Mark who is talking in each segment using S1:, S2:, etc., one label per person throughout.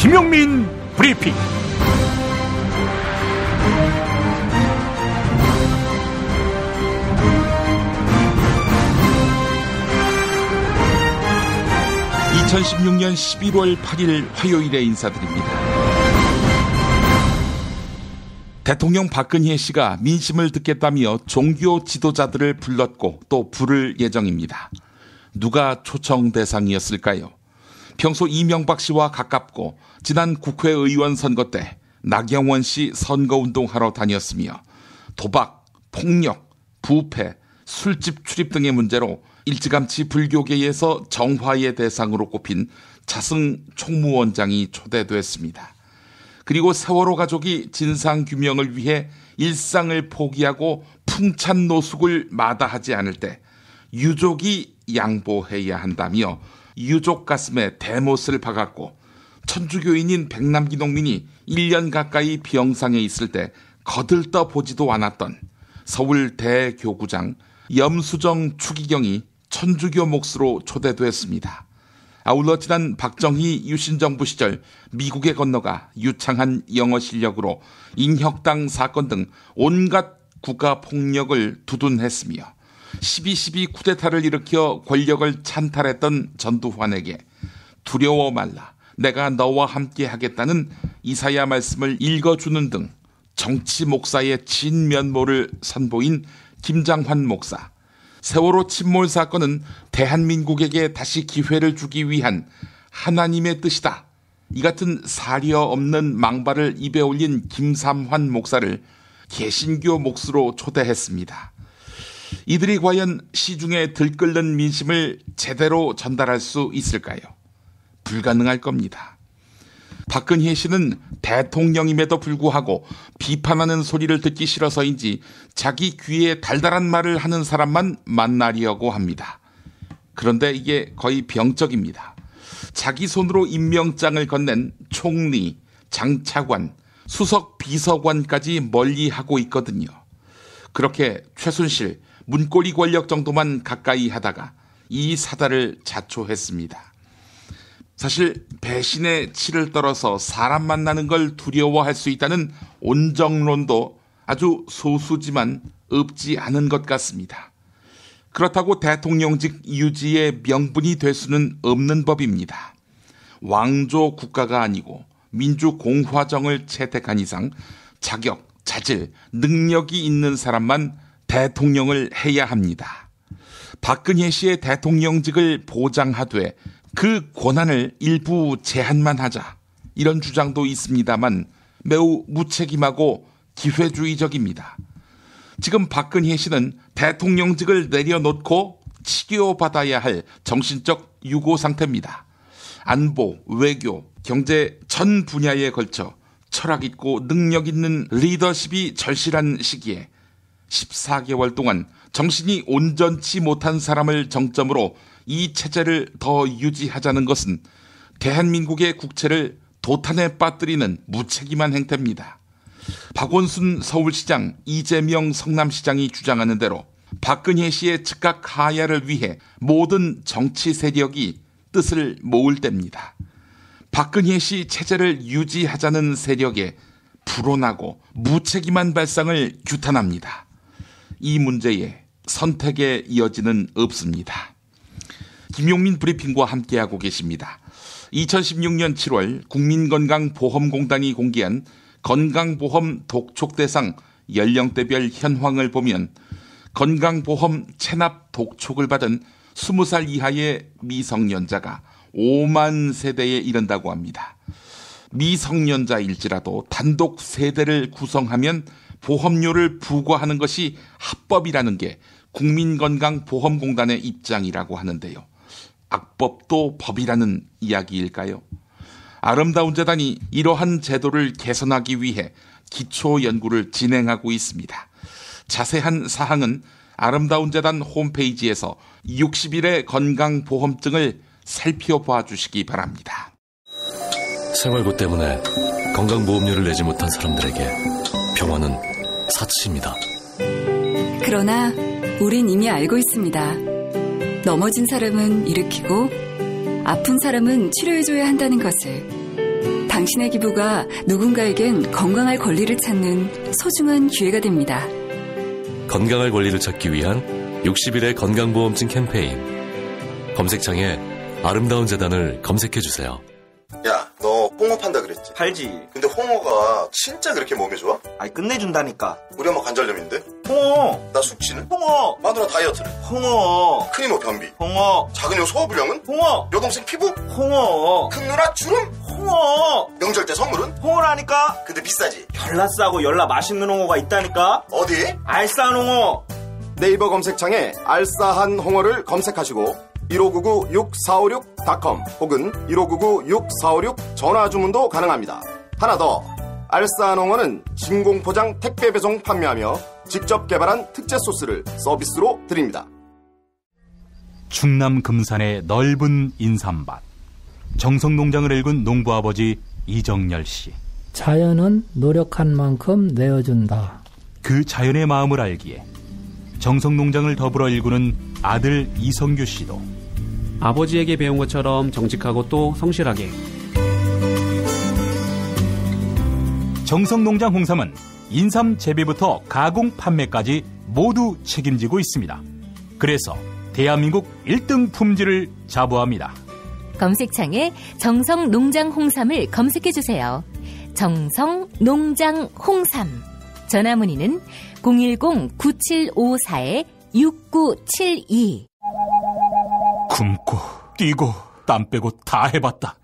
S1: 김용민 브리핑. (2016년 11월 8일) 화요일에 인사드립니다. 대통령 박근혜 씨가 민심을 듣겠다며 종교 지도자들을 불렀고 또 부를 예정입니다. 누가 초청 대상이었을까요? 평소 이명박 씨와 가깝고 지난 국회의원 선거 때 나경원 씨 선거운동하러 다녔으며 도박, 폭력, 부패, 술집 출입 등의 문제로 일찌감치 불교계에서 정화의 대상으로 꼽힌 차승 총무원장이 초대됐습니다. 그리고 세월호 가족이 진상규명을 위해 일상을 포기하고 풍찬 노숙을 마다하지 않을 때 유족이 양보해야 한다며 유족 가슴에 대못을 박았고 천주교인인 백남기 농민이 1년 가까이 병상에 있을 때 거들떠보지도 않았던 서울 대교구장 염수정 추기경이 천주교 몫으로 초대됐습니다. 아울러 지난 박정희 유신정부 시절 미국에 건너가 유창한 영어 실력으로 인혁당 사건 등 온갖 국가폭력을 두둔했으며 12.12 쿠데타를 일으켜 권력을 찬탈했던 전두환에게 두려워 말라, 내가 너와 함께 하겠다는 이사야 말씀을 읽어주는 등 정치 목사의 진면모를 선보인 김장환 목사, 세월호 침몰 사건은 대한민국에게 다시 기회를 주기 위한 하나님의 뜻이다, 이 같은 사려 없는 망발을 입에 올린 김삼환 목사를 개신교 몫으로 초대했습니다. 이들이 과연 시중에 들끓는 민심을 제대로 전달할 수 있을까요? 불가능할 겁니다. 박근혜 씨는 대통령임에도 불구하고 비판하는 소리를 듣기 싫어서인지 자기 귀에 달달한 말을 하는 사람만 만나려고 합니다. 그런데 이게 거의 병적입니다. 자기 손으로 임명장을 건넨 총리, 장차관, 수석 비서관까지 멀리하고 있거든요. 그렇게 최순실, 문고리 권력 정도만 가까이 하다가 이 사달을 자초했습니다. 사실 배신의 치를 떨어서 사람 만나는 걸 두려워할 수 있다는 온정론도 아주 소수지만 없지 않은 것 같습니다. 그렇다고 대통령직 유지의 명분이 될 수는 없는 법입니다. 왕조 국가가 아니고 민주공화정을 채택한 이상 자격, 자질, 능력이 있는 사람만 대통령을 해야 합니다. 박근혜 씨의 대통령직을 보장하되 그 권한을 일부 제한만 하자, 이런 주장도 있습니다만 매우 무책임하고 기회주의적입니다. 지금 박근혜 씨는 대통령직을 내려놓고 치료받아야 할 정신적 유고 상태입니다. 안보, 외교, 경제 전 분야에 걸쳐 철학 있고 능력 있는 리더십이 절실한 시기에 14개월 동안 정신이 온전치 못한 사람을 정점으로 이 체제를 더 유지하자는 것은 대한민국의 국채를 도탄에 빠뜨리는 무책임한 행태입니다. 박원순 서울시장, 이재명 성남시장이 주장하는 대로 박근혜 씨의 즉각 하야를 위해 모든 정치 세력이 뜻을 모을 때입니다. 박근혜 씨 체제를 유지하자는 세력에 불온하고 무책임한 발상을 규탄합니다. 이 문제에 선택의 여지는 없습니다. 김용민 브리핑과 함께하고 계십니다. 2016년 7월 국민건강보험공단이 공개한 건강보험 독촉대상 연령대별 현황을 보면 건강보험 체납 독촉을 받은 20살 이하의 미성년자가 5만 세대에 이른다고 합니다. 미성년자일지라도 단독 세대를 구성하면 보험료를 부과하는 것이 합법이라는 게 국민건강보험공단의 입장이라고 하는데요. 악법도 법이라는 이야기일까요? 아름다운 재단이 이러한 제도를 개선하기 위해 기초 연구를 진행하고 있습니다. 자세한 사항은 아름다운 재단 홈페이지에서 60일의 건강보험증을 살펴봐 주시기 바랍니다.
S2: 생활고 때문에 건강보험료를 내지 못한 사람들에게 병원은 사치입니다.
S3: 그러나 우린 이미 알고 있습니다. 넘어진 사람은 일으키고 아픈 사람은 치료해줘야 한다는 것을. 당신의 기부가 누군가에겐 건강할 권리를 찾는 소중한 기회가 됩니다.
S2: 건강할 권리를 찾기 위한 60일의 건강보험증 캠페인. 검색창에 아름다운 재단을 검색해주세요.
S4: 야, 너 홍어 판다 그랬지?
S5: 팔지.
S4: 근데 홍어가 진짜 그렇게 몸에 좋아?
S5: 아니, 끝내준다니까.
S4: 우리 엄마 관절염인데?
S5: 홍어.
S4: 나 숙취는?
S5: 홍어.
S4: 마누라 다이어트는?
S5: 홍어.
S4: 큰이모 변비?
S5: 홍어.
S4: 작은 형 소화불량은?
S5: 홍어.
S4: 여동생 피부?
S5: 홍어.
S4: 큰 누나 주름?
S5: 홍어.
S4: 명절 때 선물은?
S5: 홍어라니까.
S4: 근데 비싸지?
S5: 열라 싸고 열라 맛있는 홍어가 있다니까.
S4: 어디?
S5: 알싸한 홍어.
S6: 네이버 검색창에 알싸한 홍어를 검색하시고 1599-6456.com 혹은 1599-6456 전화 주문도 가능합니다. 하나 더, 알싸한 홍어는 진공포장 택배 배송 판매하며 직접 개발한 특제 소스를 서비스로 드립니다.
S7: 충남 금산의 넓은 인삼밭, 정성농장을 일군 농부아버지 이정열 씨.
S8: 자연은 노력한 만큼 내어준다.
S7: 그 자연의 마음을 알기에 정성농장을 더불어 일구는 아들 이성규 씨도
S9: 아버지에게 배운 것처럼 정직하고 또 성실하게.
S7: 정성농장 홍삼은 인삼 재배부터 가공 판매까지 모두 책임지고 있습니다. 그래서 대한민국 1등 품질을 자부합니다.
S10: 검색창에 정성농장 홍삼을 검색해주세요. 정성농장 홍삼. 전화문의는 010-9754-6972.
S7: 굶고 뛰고 땀 빼고 다 해봤다.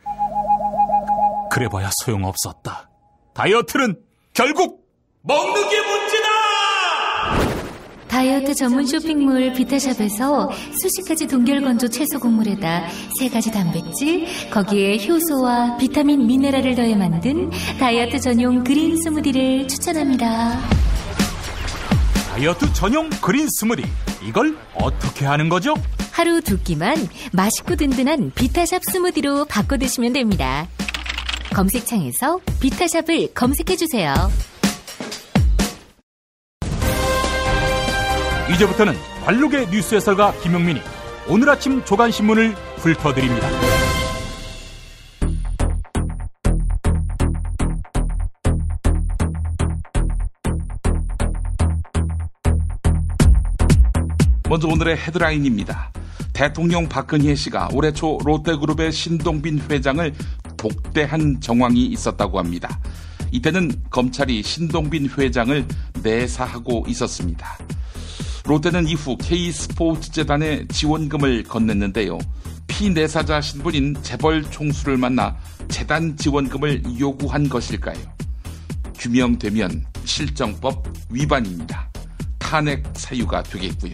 S7: 그래봐야 소용없었다. 다이어트는 결국 먹는 게 문제다.
S10: 다이어트 전문 쇼핑몰 비타샵에서 수식가지 동결건조 채소 곡물에다 3가지 단백질, 거기에 효소와 비타민 미네랄을 더해 만든 다이어트 전용 그린 스무디를 추천합니다.
S7: 다이어트 전용 그린 스무디, 이걸 어떻게 하는 거죠?
S10: 하루 2끼만 맛있고 든든한 비타샵 스무디로 바꿔 드시면 됩니다. 검색창에서 비타샵을 검색해주세요.
S7: 이제부터는 관록의 뉴스 해설가 김용민이 오늘 아침 조간신문을 훑어드립니다.
S1: 먼저 오늘의 헤드라인입니다. 대통령 박근혜 씨가 올해 초 롯데그룹의 신동빈 회장을 독대한 정황이 있었다고 합니다. 이때는 검찰이 신동빈 회장을 내사하고 있었습니다. 롯데는 이후 K스포츠재단에 지원금을 건넸는데요. 피내사자 신분인 재벌 총수를 만나 재단 지원금을 요구한 것일까요? 규명되면 실정법 위반입니다. 탄핵 사유가 되겠고요.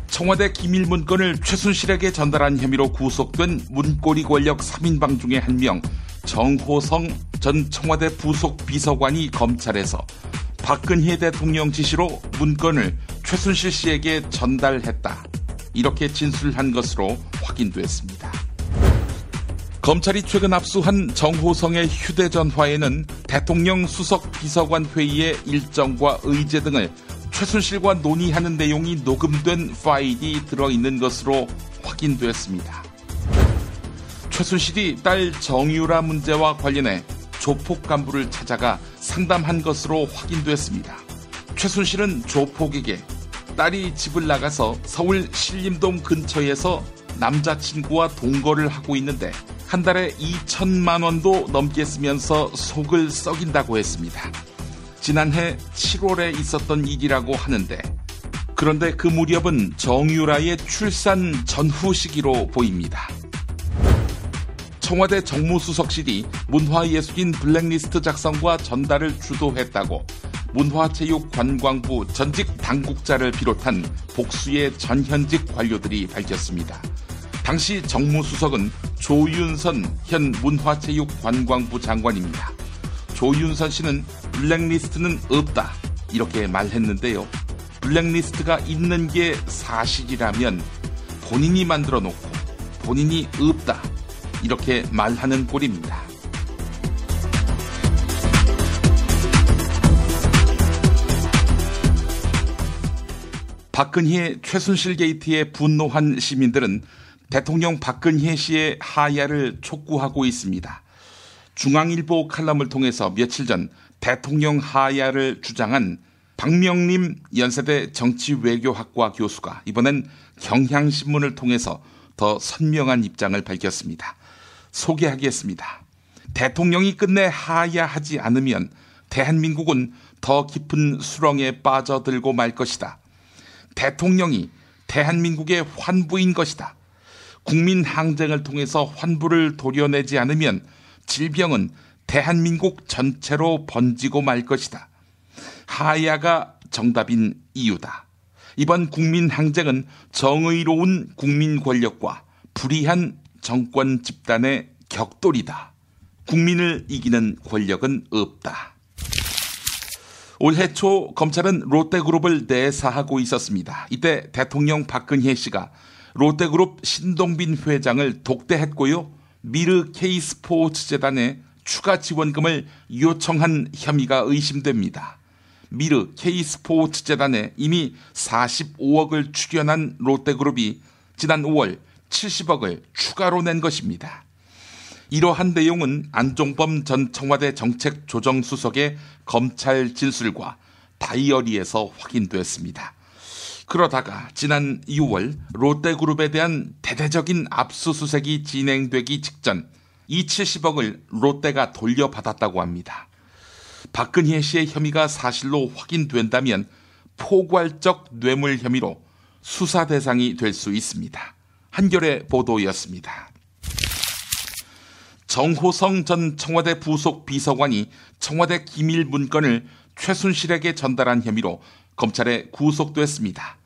S1: 청와대 기밀 문건을 최순실에게 전달한 혐의로 구속된 문고리 권력 3인방 중에 한 명 정호성 전 청와대 부속 비서관이 검찰에서 박근혜 대통령 지시로 문건을 최순실 씨에게 전달했다, 이렇게 진술한 것으로 확인됐습니다. 검찰이 최근 압수한 정호성의 휴대전화에는 대통령 수석 비서관 회의의 일정과 의제 등을 최순실과 논의하는 내용이 녹음된 파일이 들어있는 것으로 확인됐습니다. 최순실이 딸 정유라 문제와 관련해 조폭 간부를 찾아가 상담한 것으로 확인됐습니다. 최순실은 조폭에게 딸이 집을 나가서 서울 신림동 근처에서 남자친구와 동거를 하고 있는데 한 달에 2천만 원도 넘게 쓰면서 속을 썩인다고 했습니다. 지난해 7월에 있었던 일이라고 하는데, 그런데 그 무렵은 정유라의 출산 전후 시기로 보입니다. 청와대 정무수석실이 문화예술인 블랙리스트 작성과 전달을 주도했다고 문화체육관광부 전직 당국자를 비롯한 복수의 전현직 관료들이 밝혔습니다. 당시 정무수석은 조윤선 현 문화체육관광부 장관입니다. 조윤선 씨는 블랙리스트는 없다, 이렇게 말했는데요. 블랙리스트가 있는 게 사실이라면 본인이 만들어 놓고 본인이 없다, 이렇게 말하는 꼴입니다. 박근혜 최순실 게이트에 분노한 시민들은 대통령 박근혜 씨의 하야를 촉구하고 있습니다. 중앙일보 칼럼을 통해서 며칠 전 대통령 하야를 주장한 박명림 연세대 정치외교학과 교수가 이번엔 경향신문을 통해서 더 선명한 입장을 밝혔습니다. 소개하겠습니다. 대통령이 끝내 하야하지 않으면 대한민국은 더 깊은 수렁에 빠져들고 말 것이다. 대통령이 대한민국의 환부인 것이다. 국민 항쟁을 통해서 환부를 도려내지 않으면 질병은 대한민국 전체로 번지고 말 것이다. 하야가 정답인 이유다. 이번 국민 항쟁은 정의로운 국민 권력과 불의한 정권 집단의 격돌이다. 국민을 이기는 권력은 없다. 올해 초 검찰은 롯데그룹을 내사하고 있었습니다. 이때 대통령 박근혜 씨가 롯데그룹 신동빈 회장을 독대했고요. 미르 K스포츠재단에 추가 지원금을 요청한 혐의가 의심됩니다. 미르 K스포츠재단에 이미 45억을 출연한 롯데그룹이 지난 5월 70억을 추가로 낸 것입니다. 이러한 내용은 안종범 전 청와대 정책조정수석의 검찰 진술과 다이어리에서 확인됐습니다. 그러다가 지난 6월 롯데그룹에 대한 대대적인 압수수색이 진행되기 직전 이 70억을 롯데가 돌려받았다고 합니다. 박근혜 씨의 혐의가 사실로 확인된다면 포괄적 뇌물 혐의로 수사 대상이 될 수 있습니다. 한겨레 보도였습니다. 정호성 전 청와대 부속 비서관이 청와대 기밀 문건을 최순실에게 전달한 혐의로 검찰에 구속됐습니다.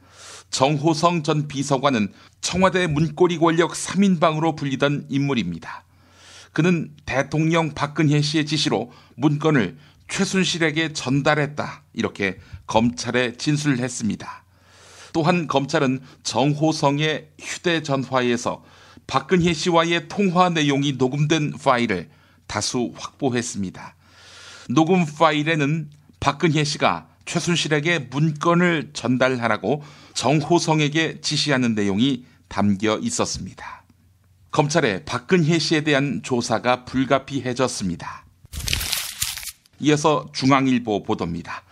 S1: 정호성 전 비서관은 청와대 문고리 권력 3인방으로 불리던 인물입니다. 그는 대통령 박근혜 씨의 지시로 문건을 최순실에게 전달했다. 이렇게 검찰에 진술했습니다. 또한 검찰은 정호성의 휴대전화에서 박근혜 씨와의 통화 내용이 녹음된 파일을 다수 확보했습니다. 녹음 파일에는 박근혜 씨가 최순실에게 문건을 전달하라고 정호성에게 지시하는 내용이 담겨 있었습니다. 검찰의 박근혜 씨에 대한 조사가 불가피해졌습니다. 이어서 중앙일보 보도입니다.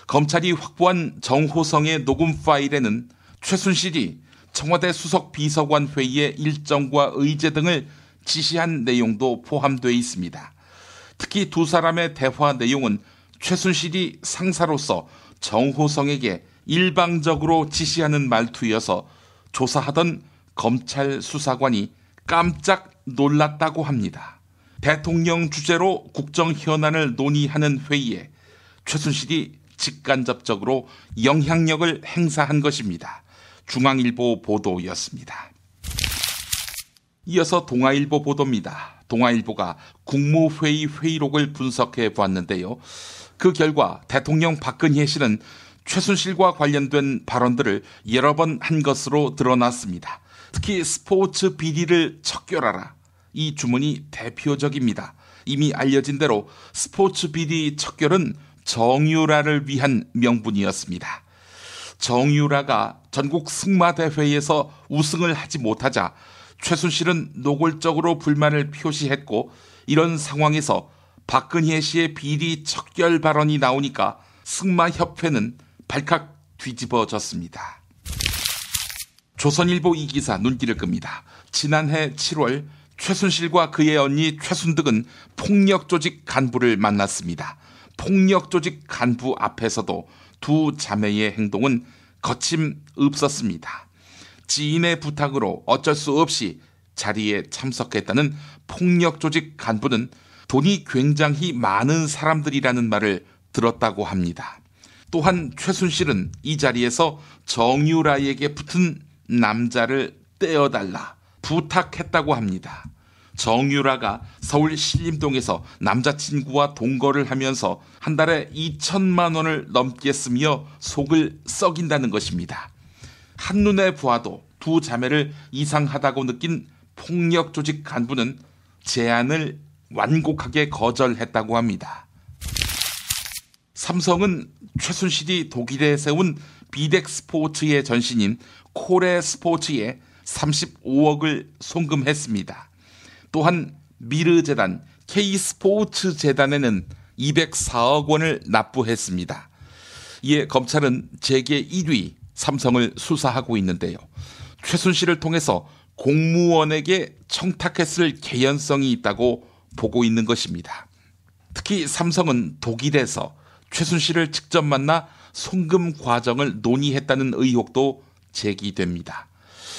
S1: 검찰이 확보한 정호성의 녹음 파일에는 최순실이 청와대 수석 비서관 회의의 일정과 의제 등을 지시한 내용도 포함되어 있습니다. 특히 두 사람의 대화 내용은 최순실이 상사로서 정호성에게 일방적으로 지시하는 말투여서 조사하던 검찰 수사관이 깜짝 놀랐다고 합니다. 대통령 주재로 국정 현안을 논의하는 회의에 최순실이 직간접적으로 영향력을 행사한 것입니다. 중앙일보 보도였습니다. 이어서 동아일보 보도입니다. 동아일보가 국무회의 회의록을 분석해 보았는데요. 그 결과 대통령 박근혜 씨는 최순실과 관련된 발언들을 여러 번 한 것으로 드러났습니다. 특히 스포츠 비리를 척결하라. 이 주문이 대표적입니다. 이미 알려진 대로 스포츠 비리 척결은 정유라를 위한 명분이었습니다. 정유라가 전국 승마대회에서 우승을 하지 못하자 최순실은 노골적으로 불만을 표시했고, 이런 상황에서 박근혜 씨의 비리 척결 발언이 나오니까 승마협회는 발칵 뒤집어졌습니다. 조선일보 이 기사 눈길을 끕니다. 지난해 7월 최순실과 그의 언니 최순득은 폭력조직 간부를 만났습니다. 폭력조직 간부 앞에서도 두 자매의 행동은 거침없었습니다. 지인의 부탁으로 어쩔 수 없이 자리에 참석했다는 폭력조직 간부는 돈이 굉장히 많은 사람들이라는 말을 들었다고 합니다. 또한 최순실은 이 자리에서 정유라에게 붙은 남자를 떼어달라 부탁했다고 합니다. 정유라가 서울 신림동에서 남자친구와 동거를 하면서 한 달에 2천만 원을 넘게 쓰며 속을 썩인다는 것입니다. 한눈에 보아도 두 자매를 이상하다고 느낀 폭력조직 간부는 제안을 완곡하게 거절했다고 합니다. 삼성은 최순실이 독일에 세운 비덱 스포츠의 전신인 코레 스포츠에 35억을 송금했습니다. 또한 미르재단 K스포츠 재단에는 204억 원을 납부했습니다. 이에 검찰은 재계 1위 삼성을 수사하고 있는데요. 최순실을 통해서 공무원에게 청탁했을 개연성이 있다고 보고 있는 것입니다. 특히 삼성은 독일에서 최순실을 직접 만나 송금 과정을 논의했다는 의혹도 제기됩니다.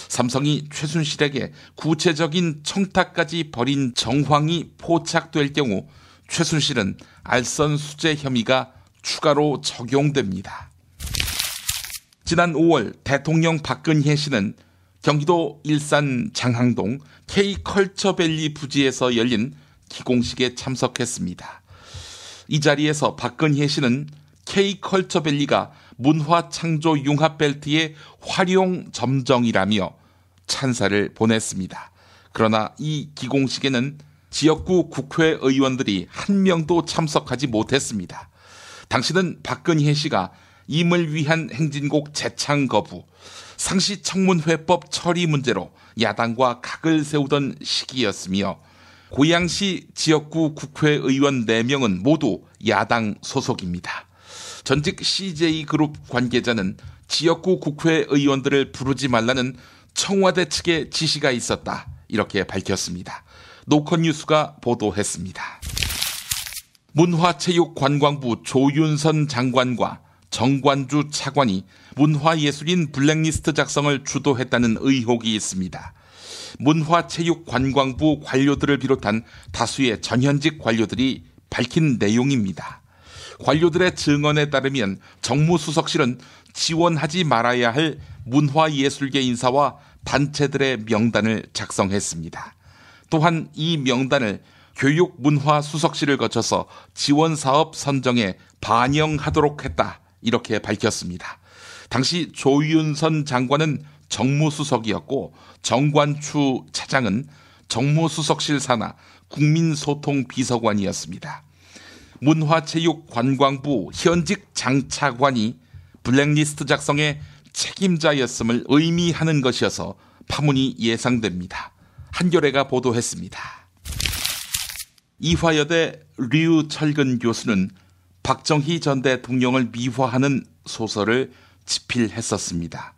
S1: 삼성이 최순실에게 구체적인 청탁까지 벌인 정황이 포착될 경우 최순실은 알선수재 혐의가 추가로 적용됩니다. 지난 5월 대통령 박근혜 씨는 경기도 일산 장항동 K컬처밸리 부지에서 열린 기공식에 참석했습니다. 이 자리에서 박근혜 씨는 K컬처밸리가 문화창조 융합벨트의 활용 점정이라며 찬사를 보냈습니다. 그러나 이 기공식에는 지역구 국회의원들이 한 명도 참석하지 못했습니다. 당시는 박근혜 씨가 임을 위한 행진곡 재창 거부, 상시청문회법 처리 문제로 야당과 각을 세우던 시기였으며 고양시 지역구 국회의원 4명은 모두 야당 소속입니다. 전직 CJ그룹 관계자는 지역구 국회의원들을 부르지 말라는 청와대 측의 지시가 있었다, 이렇게 밝혔습니다. 노컷뉴스가 보도했습니다. 문화체육관광부 조윤선 장관과 정관주 차관이 문화예술인 블랙리스트 작성을 주도했다는 의혹이 있습니다. 문화체육관광부 관료들을 비롯한 다수의 전현직 관료들이 밝힌 내용입니다. 관료들의 증언에 따르면 정무수석실은 지원하지 말아야 할 문화예술계 인사와 단체들의 명단을 작성했습니다. 또한 이 명단을 교육문화수석실을 거쳐서 지원사업 선정에 반영하도록 했다, 이렇게 밝혔습니다. 당시 조윤선 장관은 정무수석이었고 정관추 차장은 정무수석실 산하 국민소통비서관이었습니다. 문화체육관광부 현직 장차관이 블랙리스트 작성의 책임자였음을 의미하는 것이어서 파문이 예상됩니다. 한겨레가 보도했습니다. 이화여대 류철근 교수는 박정희 전 대통령을 미화하는 소설을 집필했었습니다.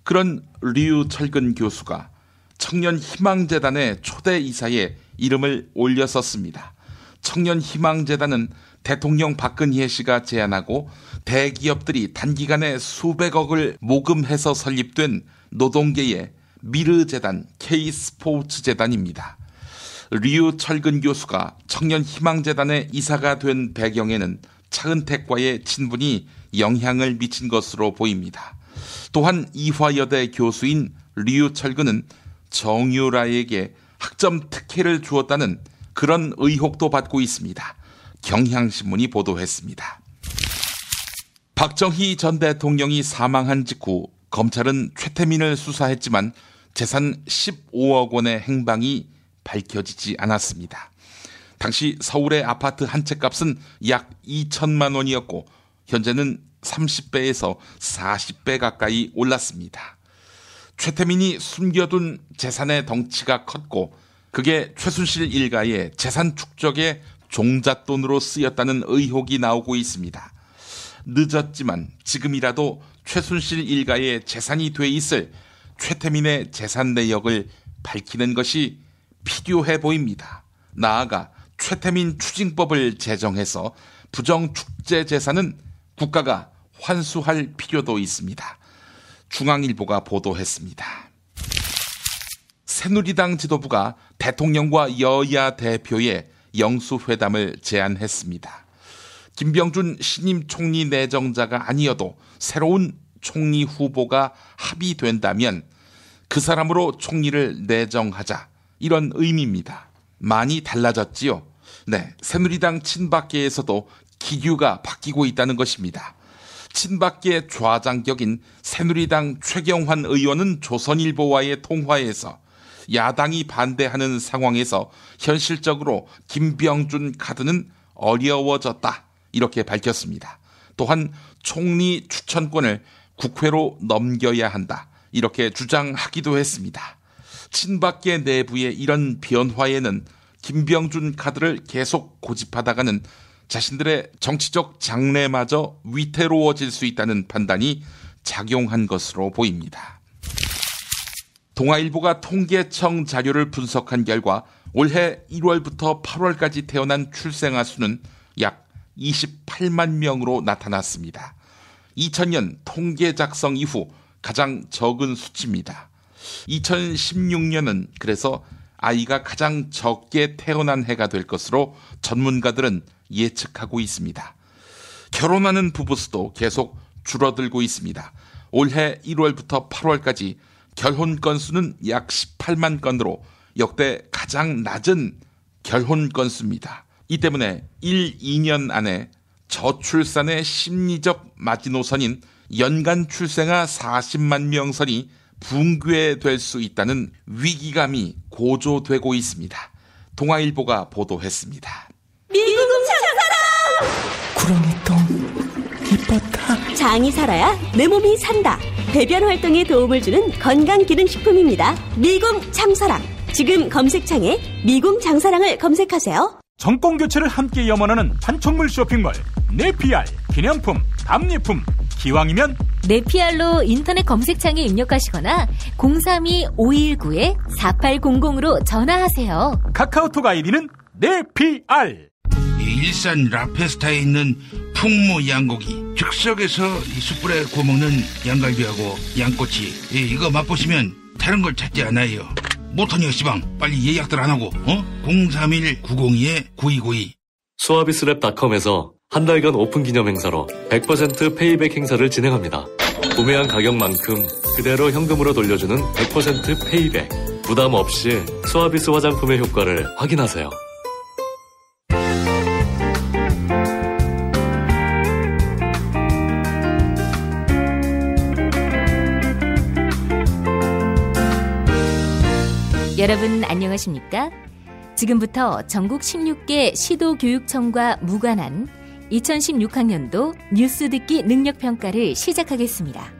S1: 그런 류철근 교수가 청년희망재단의 초대 이사에 이름을 올렸었습니다. 청년희망재단은 대통령 박근혜 씨가 제안하고 대기업들이 단기간에 수백억을 모금해서 설립된 노동계의 미르재단, K스포츠재단입니다. 류철근 교수가 청년희망재단의 이사가 된 배경에는 차은택과의 친분이 영향을 미친 것으로 보입니다. 또한 이화여대 교수인 류철근은 정유라에게 학점 특혜를 주었다는 그런 의혹도 받고 있습니다. 경향신문이 보도했습니다. 박정희 전 대통령이 사망한 직후 검찰은 최태민을 수사했지만 재산 15억 원의 행방이 밝혀지지 않았습니다. 당시 서울의 아파트 한 채 값은 약 2천만 원이었고 현재는 30배에서 40배 가까이 올랐습니다. 최태민이 숨겨둔 재산의 덩치가 컸고 그게 최순실 일가의 재산 축적에 종잣돈으로 쓰였다는 의혹이 나오고 있습니다. 늦었지만 지금이라도 최순실 일가의 재산이 돼 있을 최태민의 재산 내역을 밝히는 것이 필요해 보입니다. 나아가 최태민 추징법을 제정해서 부정축제 재산은 국가가 환수할 필요도 있습니다. 중앙일보가 보도했습니다. 새누리당 지도부가 대통령과 여야 대표의 영수회담을 제안했습니다. 김병준 신임 총리 내정자가 아니어도 새로운 총리 후보가 합의된다면 그 사람으로 총리를 내정하자, 이런 의미입니다. 많이 달라졌지요? 네, 새누리당 친박계에서도 기류가 바뀌고 있다는 것입니다. 친박계 좌장격인 새누리당 최경환 의원은 조선일보와의 통화에서 야당이 반대하는 상황에서 현실적으로 김병준 카드는 어려워졌다, 이렇게 밝혔습니다. 또한 총리 추천권을 국회로 넘겨야 한다, 이렇게 주장하기도 했습니다. 친박계 내부의 이런 변화에는 김병준 카드를 계속 고집하다가는 자신들의 정치적 장래마저 위태로워질 수 있다는 판단이 작용한 것으로 보입니다. 동아일보가 통계청 자료를 분석한 결과 올해 1월부터 8월까지 태어난 출생아 수는 약 28만 명으로 나타났습니다. 2000년 통계 작성 이후 가장 적은 수치입니다. 2016년은 그래서 아이가 가장 적게 태어난 해가 될 것으로 전문가들은 예측하고 있습니다. 결혼하는 부부 수도 계속 줄어들고 있습니다. 올해 1월부터 8월까지 결혼 건수는 약 18만 건으로 역대 가장 낮은 결혼 건수입니다. 이 때문에 1, 2년 안에 저출산의 심리적 마지노선인 연간 출생아 40만 명 선이 붕괴될 수 있다는 위기감이 고조되고 있습니다. 동아일보가 보도했습니다.
S11: 미국 장사랑!
S12: 구렁이똥 이뻤다.
S11: 장이 살아야 내 몸이 산다. 배변 활동에 도움을 주는 건강기능식품입니다. 미궁 장사랑. 지금 검색창에 미궁 장사랑을 검색하세요.
S7: 정권교체를 함께 염원하는 판촉물 쇼핑몰 네피알. 기념품, 답례품, 기왕이면
S10: 네피알로 인터넷 검색창에 입력하시거나 032-519-4800으로 전화하세요.
S7: 카카오톡 아이디는 네피알.
S13: 일산 라페스타에 있는 풍무 양고기, 즉석에서 숯불에 구워먹는 양갈비하고 양꼬치, 이거 맛보시면 다른 걸 찾지 않아요. 못하니요 시방, 빨리 예약들 안 하고 031-902-9292.
S2: 수아비스랩닷컴에서 한 달간 오픈 기념 행사로 100% 페이백 행사를 진행합니다. 구매한 가격만큼 그대로 현금으로 돌려주는 100% 페이백. 부담 없이 수아비스 화장품의 효과를 확인하세요.
S10: 여러분 안녕하십니까? 지금부터 전국 16개 시도교육청과 무관한 2016학년도 뉴스 듣기 능력평가를 시작하겠습니다.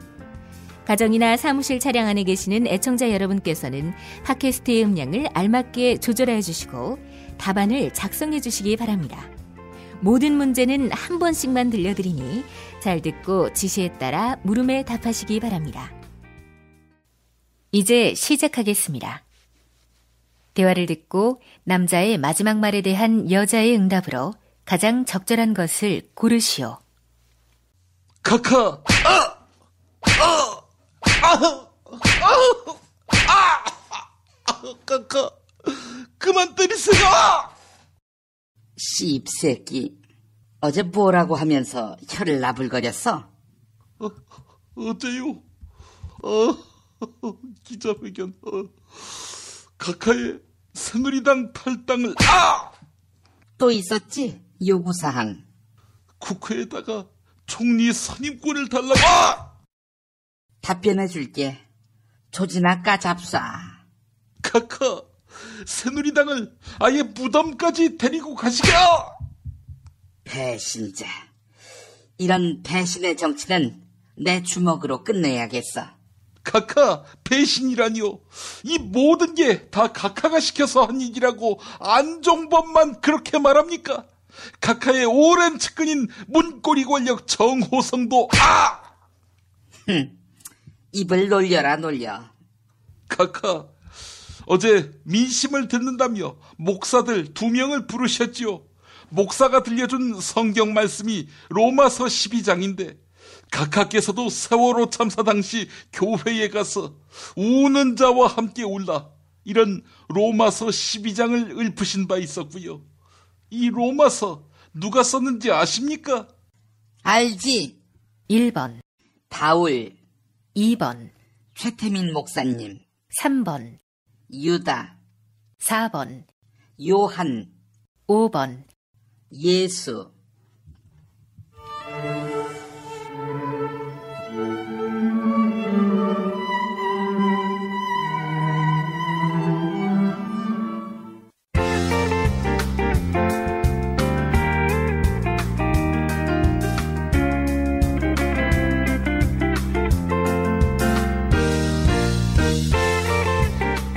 S10: 가정이나 사무실 차량 안에 계시는 애청자 여러분께서는 팟캐스트의 음량을 알맞게 조절해 주시고 답안을 작성해 주시기 바랍니다. 모든 문제는 한 번씩만 들려드리니 잘 듣고 지시에 따라 물음에 답하시기 바랍니다. 이제 시작하겠습니다. 대화를 듣고 남자의 마지막 말에 대한 여자의 응답으로 가장 적절한 것을 고르시오.
S1: 카카. 카카. 그만 때리세요.
S14: 씹새끼. 어제 뭐라고 하면서 혀를 나불거렸어?
S1: 어제요. 기자회견. 카카의 새누리당 탈당을
S14: 또 있었지? 요구사항.
S1: 국회에다가 총리 선임권을 달라고.
S14: 답변해줄게. 조지나 까잡쏴.
S1: 카카, 새누리당을 아예 무덤까지 데리고 가시게.
S14: 배신자. 이런 배신의 정치는 내 주먹으로 끝내야겠어.
S1: 카카, 배신이라니요. 이 모든 게 다 카카가 시켜서 한 일이라고 안종범만 그렇게 말합니까? 카카의 오랜 측근인 문고리 권력 정호성도
S14: 입을 놀려라 놀려.
S1: 카카, 어제 민심을 듣는다며 목사들 2명을 부르셨지요. 목사가 들려준 성경 말씀이 로마서 12장인데 카카께서도 세월호 참사 당시 교회에 가서 우는 자와 함께 울라, 이런 로마서 12장을 읊으신 바 있었고요. 이 로마서 누가 썼는지 아십니까?
S14: 알지.
S10: 1번
S14: 바울.
S10: 2번
S14: 최태민 목사님.
S10: 3번
S14: 유다.
S10: 4번
S14: 요한.
S10: 5번
S14: 예수.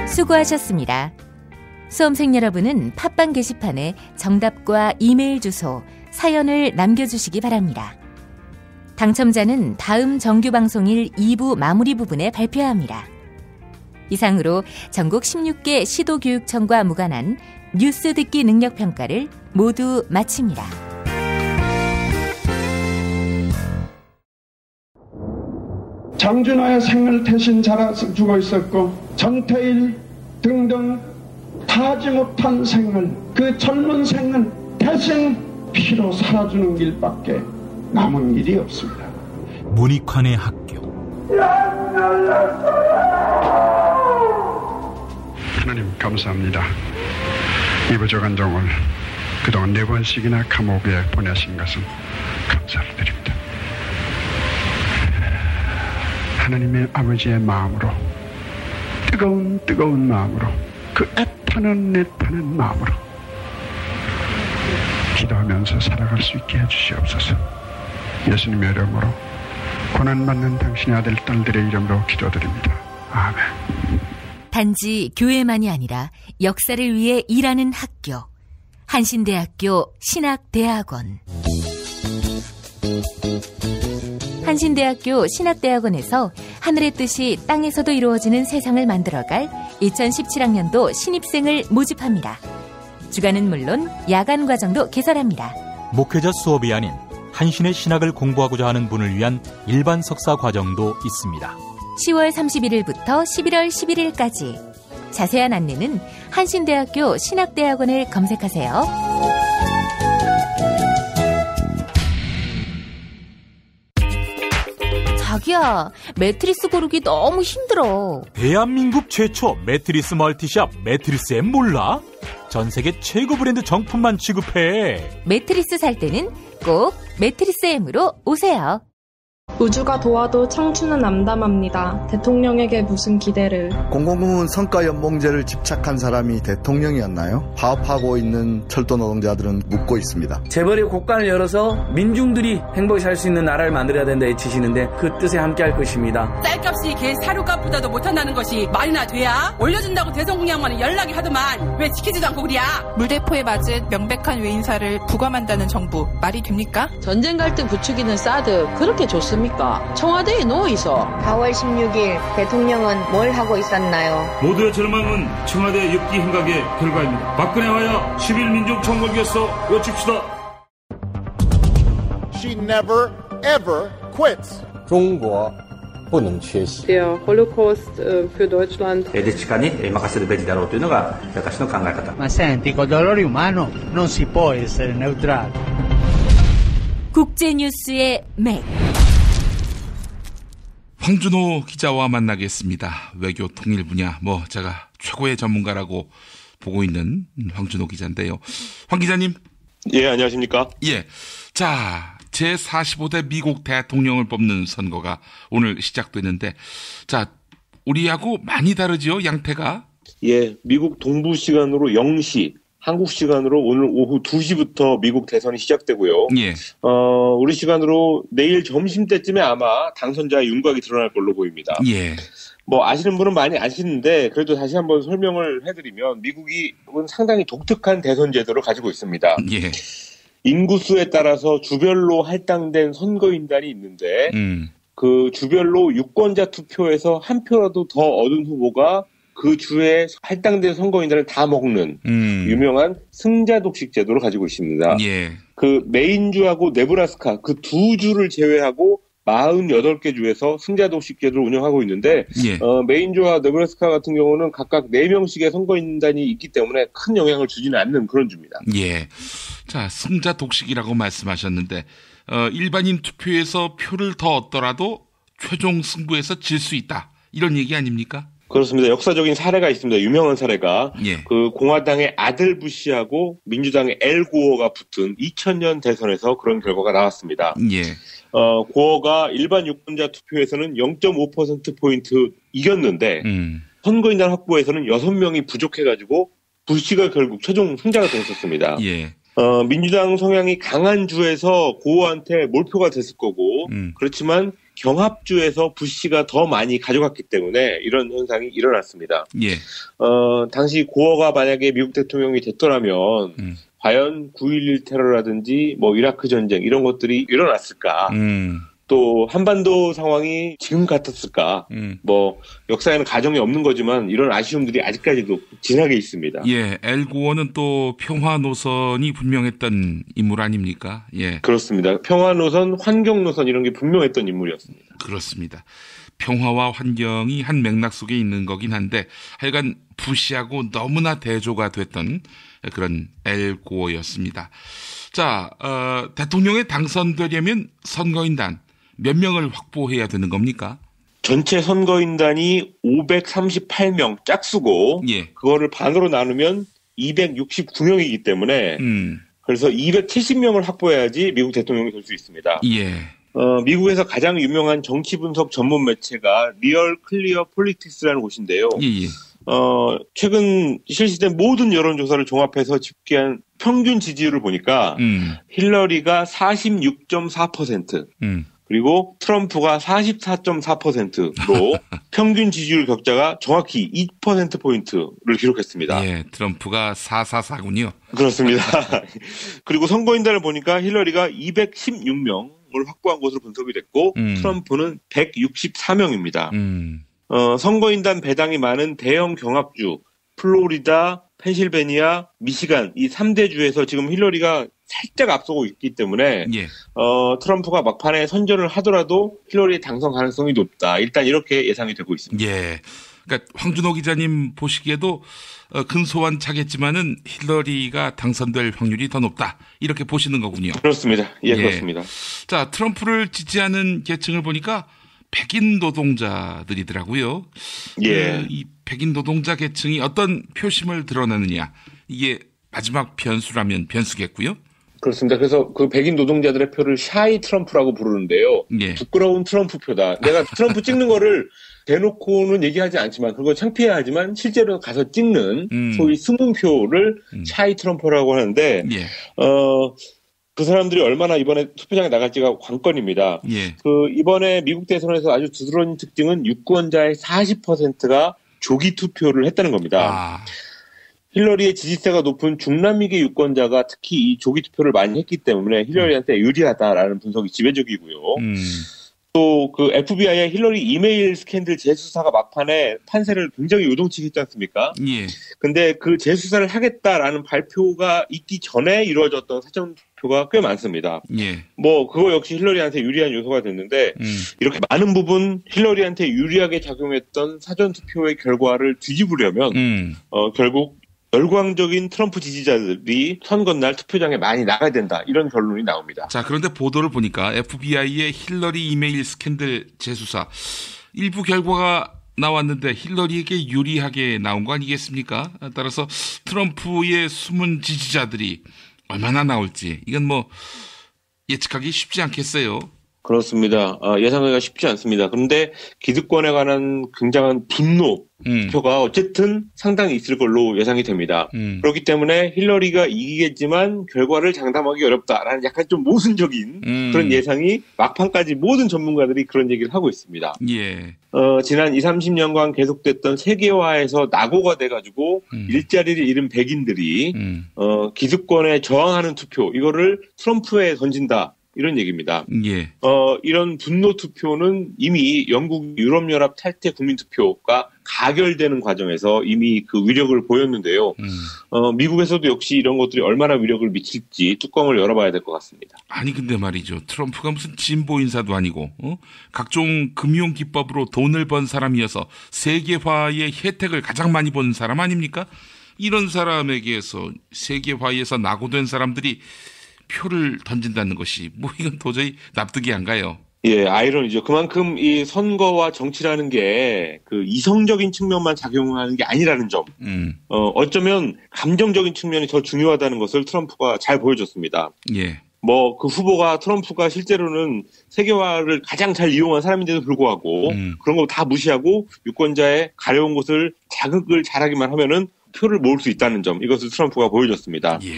S10: 수고하셨습니다. 수험생 여러분은 팟빵 게시판에 정답과 이메일 주소, 사연을 남겨주시기 바랍니다. 당첨자는 다음 정규방송일 2부 마무리 부분에 발표합니다. 이상으로 전국 16개 시도교육청과 무관한 뉴스 듣기 능력평가를 모두 마칩니다.
S15: 장준하의 생을 대신 자라서 죽어 있었고 전태일 등등 타지 못한 생을, 그 젊은 생을 대신 피로 살아주는 길밖에 남은 일이 없습니다.
S7: 문익환의 학교.
S15: 하나님 감사합니다. 이 부족한 종을 그동안 4번씩이나 감옥에 보내신 것은 감사를 드립니다. 하나님의 아버지의 마음으로, 뜨거운 마음으로, 그 애타는 마음으로 기도하면서 살아갈 수 있게 해주시옵소서. 예수님의 이름으로 고난받는 당신의 아들 딸들의 이름으로 기도드립니다. 아멘.
S10: 단지 교회만이 아니라 역사를 위해 일하는 학교, 한신대학교 신학대학원. 한신대학교 신학대학원에서 하늘의 뜻이 땅에서도 이루어지는 세상을 만들어갈 2017학년도 신입생을 모집합니다. 주간은 물론 야간 과정도 개설합니다.
S7: 목회자 수업이 아닌 한신의 신학을 공부하고자 하는 분을 위한 일반 석사 과정도 있습니다.
S10: 10월 31일부터 11월 11일까지. 자세한 안내는 한신대학교 신학대학원을 검색하세요. 자기야, 매트리스 고르기 너무 힘들어.
S7: 대한민국 최초 매트리스 멀티샵 매트리스엠 몰라? 전 세계 최고 브랜드 정품만 취급해.
S10: 매트리스 살 때는 꼭 매트리스엠으로 오세요.
S16: 우주가 도와도 청춘은 암담합니다. 대통령에게 무슨 기대를.
S17: 공공부문 성과연봉제를 집착한 사람이 대통령이었나요? 파업하고 있는 철도 노동자들은 묻고 있습니다.
S18: 재벌의 곳간을 열어서 민중들이 행복히 살 수 있는 나라를 만들어야 된다 외치시는데 그 뜻에 함께할 것입니다.
S19: 쌀값이 개 사료값보다도 못한다는 것이 말이나 돼야? 올려준다고 대성공약만은 연락이 하더만 왜 지키지도 않고 그랴?
S20: 물대포에 맞은 명백한 외인사를 부감한다는 정부 말이 됩니까?
S21: 전쟁 갈등 부추기는 사드 그렇게 좋습니까? 청와대에 누워있어.
S22: 4월 16일 대통령은 뭘 하고 있었나요?
S23: 모두의 절망은 청와대 엽기 행각의 결과입니다. 박근혜와야 11민족 총궐기에서 외칩시다.
S24: She never ever quits.
S25: 中国不能缺席。
S26: Der Holocaust für Deutschland.
S27: 대치간이任せるべきだろうというのが私の考え方.
S28: Ma senti, col dolore umano non si può essere neutrali.
S10: 국제뉴스의 맥.
S1: 황준호 기자와 만나겠습니다. 외교 통일 분야 제가 최고의 전문가라고 보고 있는 황준호 기자인데요. 황 기자님.
S29: 예, 안녕하십니까?
S1: 예. 자, 제45대 미국 대통령을 뽑는 선거가 오늘 시작되는데, 자, 우리하고 많이 다르지요, 양태가?
S29: 예, 미국 동부 시간으로 0시, 한국 시간으로 오늘 오후 2시부터 미국 대선이 시작되고요.
S1: 예.
S29: 우리 시간으로 내일 점심때쯤에 아마 당선자의 윤곽이 드러날 걸로 보입니다.
S1: 예.
S29: 아시는 분은 많이 아시는데 그래도 다시 한번 설명을 해드리면 미국이 상당히 독특한 대선 제도를 가지고 있습니다.
S1: 예.
S29: 인구수에 따라서 주별로 할당된 선거인단이 있는데 그 주별로 유권자 투표에서 한 표라도 더 얻은 후보가 그 주에 할당된 선거인단을 다 먹는 유명한 승자 독식 제도를 가지고 있습니다.
S1: 예.
S29: 그 메인주하고 네브라스카 그 두 주를 제외하고 48개 주에서 승자 독식 제도를 운영하고 있는데
S1: 예.
S29: 메인주와 네브라스카 같은 경우는 각각 4명씩의 선거인단이 있기 때문에 큰 영향을 주지는 않는 그런 주입니다.
S1: 예. 자, 승자 독식이라고 말씀하셨는데 일반인 투표에서 표를 더 얻더라도 최종 승부에서 질 수 있다. 이런 얘기 아닙니까?
S29: 그렇습니다. 역사적인 사례가 있습니다. 유명한 사례가
S1: 예.
S29: 그 공화당의 아들 부시하고 민주당의 엘 고어가 붙은 2000년 대선에서 그런 결과가 나왔습니다.
S1: 예.
S29: 고어가 일반 유권자 투표에서는 0.5%포인트 이겼는데 선거인단 확보에서는 6명이 부족해가지고 부시가 결국 최종 승자가 됐었습니다.
S1: 예.
S29: 민주당 성향이 강한 주에서 고어한테 몰표가 됐을 거고 그렇지만 경합주에서 부시가 더 많이 가져갔기 때문에 이런 현상이 일어났습니다.
S1: 예.
S29: 당시 고어가 만약에 미국 대통령이 됐더라면 과연 9.11 테러라든지 뭐 이라크 전쟁 이런 것들이 일어났을까? 또 한반도 상황이 지금 같았을까? 뭐 역사에는 가정이 없는 거지만 이런 아쉬움들이 아직까지도 진하게 있습니다.
S1: 예, 엘 고어는 또 평화 노선이 분명했던 인물 아닙니까? 예,
S29: 그렇습니다. 평화 노선, 환경 노선 이런 게 분명했던 인물이었습니다.
S1: 그렇습니다. 평화와 환경이 한 맥락 속에 있는 거긴 한데 하여간 부시하고 너무나 대조가 됐던 그런 엘 고어였습니다. 자, 대통령에 당선되려면 선거인단 몇 명을 확보해야 되는 겁니까?
S29: 전체 선거인단이 538명 짝수고
S1: 예.
S29: 그거를 반으로 나누면 269명이기 때문에 그래서 270명을 확보해야지 미국 대통령이 될 수 있습니다.
S1: 예.
S29: 미국에서 가장 유명한 정치 분석 전문 매체가 리얼 클리어 폴리틱스라는 곳인데요.
S1: 예.
S29: 최근 실시된 모든 여론조사를 종합해서 집계한 평균 지지율을 보니까 힐러리가 46.4%, 그리고 트럼프가 44.4%로 평균 지지율 격차가 정확히 2%포인트를 기록했습니다.
S1: 예, 트럼프가 444군요.
S29: 그렇습니다. 그리고 선거인단을 보니까 힐러리가 216명을 확보한 것으로 분석이 됐고 트럼프는 164명입니다. 선거인단 배당이 많은 대형 경합주, 플로리다, 펜실베니아, 미시간 이 3대 주에서 지금 힐러리가 살짝 앞서고 있기 때문에
S1: 예.
S29: 트럼프가 막판에 선전을 하더라도 힐러리의 당선 가능성이 높다. 일단 이렇게 예상이 되고 있습니다.
S1: 예. 그러니까 황준호 기자님 보시기에도 근소한 차겠지만은 힐러리가 당선될 확률이 더 높다. 이렇게 보시는 거군요.
S29: 그렇습니다. 예. 그렇습니다.
S1: 자, 트럼프를 지지하는 계층을 보니까 백인 노동자들이더라고요.
S29: 예.
S1: 이 백인 노동자 계층이 어떤 표심을 드러내느냐. 이게 마지막 변수라면 변수겠고요.
S29: 그렇습니다. 그래서 그 백인 노동자들의 표를 샤이 트럼프라고 부르는데요.
S1: 예.
S29: 부끄러운 트럼프 표다. 내가 트럼프 찍는 거를 대놓고는 얘기하지 않지만 그걸 창피해하지만 실제로 가서 찍는 소위 승문표를 샤이 트럼프라고 하는데
S1: 예.
S29: 그 사람들이 얼마나 이번에 투표장에 나갈지가 관건입니다.
S1: 예.
S29: 이번에 미국 대선에서 아주 두드러진 특징은 유권자의 40%가 조기 투표를 했다는 겁니다. 힐러리의 지지세가 높은 중남미계 유권자가 특히 이 조기 투표를 많이 했기 때문에 힐러리한테 유리하다라는 분석이 지배적이고요. 또 그 FBI의 힐러리 이메일 스캔들 재수사가 막판에 판세를 굉장히 요동치게 했지 않습니까?
S1: 예.
S29: 근데 그 재수사를 하겠다라는 발표가 있기 전에 이루어졌던 사전투표가 꽤 많습니다.
S1: 예.
S29: 뭐 그거 역시 힐러리한테 유리한 요소가 됐는데 이렇게 많은 부분 힐러리한테 유리하게 작용했던 사전투표의 결과를 뒤집으려면 결국 열광적인 트럼프 지지자들이 선거날 투표장에 많이 나가야 된다. 이런 결론이 나옵니다.
S1: 자, 그런데 보도를 보니까 FBI의 힐러리 이메일 스캔들 재수사 일부 결과가 나왔는데 힐러리에게 유리하게 나온 거 아니겠습니까? 따라서 트럼프의 숨은 지지자들이 얼마나 나올지 이건 뭐 예측하기 쉽지 않겠어요.
S29: 그렇습니다. 예상하기가 쉽지 않습니다. 그런데 기득권에 관한 굉장한 분노표가 어쨌든 상당히 있을 걸로 예상이 됩니다. 그렇기 때문에 힐러리가 이기겠지만 결과를 장담하기 어렵다라는 약간 좀 모순적인 그런 예상이 막판까지 모든 전문가들이 그런 얘기를 하고 있습니다.
S1: 예.
S29: 지난 20, 30년간 계속됐던 세계화에서 낙오가 돼가지고 일자리를 잃은 백인들이 기득권에 저항하는 투표 이거를 트럼프에 던진다. 이런 얘기입니다.
S1: 예.
S29: 이런 분노 투표는 이미 영국 유럽연합 탈퇴 국민투표가 가결되는 과정에서 이미 그 위력을 보였는데요. 미국에서도 역시 이런 것들이 얼마나 위력을 미칠지 뚜껑을 열어봐야 될 것 같습니다.
S1: 아니 근데 말이죠. 트럼프가 무슨 진보 인사도 아니고 각종 금융 기법으로 돈을 번 사람이어서 세계화의 혜택을 가장 많이 본 사람 아닙니까? 이런 사람에게서 세계화에서 낙오된 사람들이 표를 던진다는 것이 뭐 이건 도저히 납득이 안 가요.
S29: 예, 아이러니죠. 그만큼 이 선거와 정치라는 게 그 이성적인 측면만 작용하는 게 아니라는 점. 어쩌면 감정적인 측면이 더 중요하다는 것을 트럼프가 잘 보여줬습니다.
S1: 예.
S29: 뭐 그 후보가 트럼프가 실제로는 세계화를 가장 잘 이용한 사람인데도 불구하고 그런 거 다 무시하고 유권자의 가려운 곳을 자극을 잘하기만 하면은 표를 모을 수 있다는 점. 이것을 트럼프가 보여줬습니다.
S1: 예.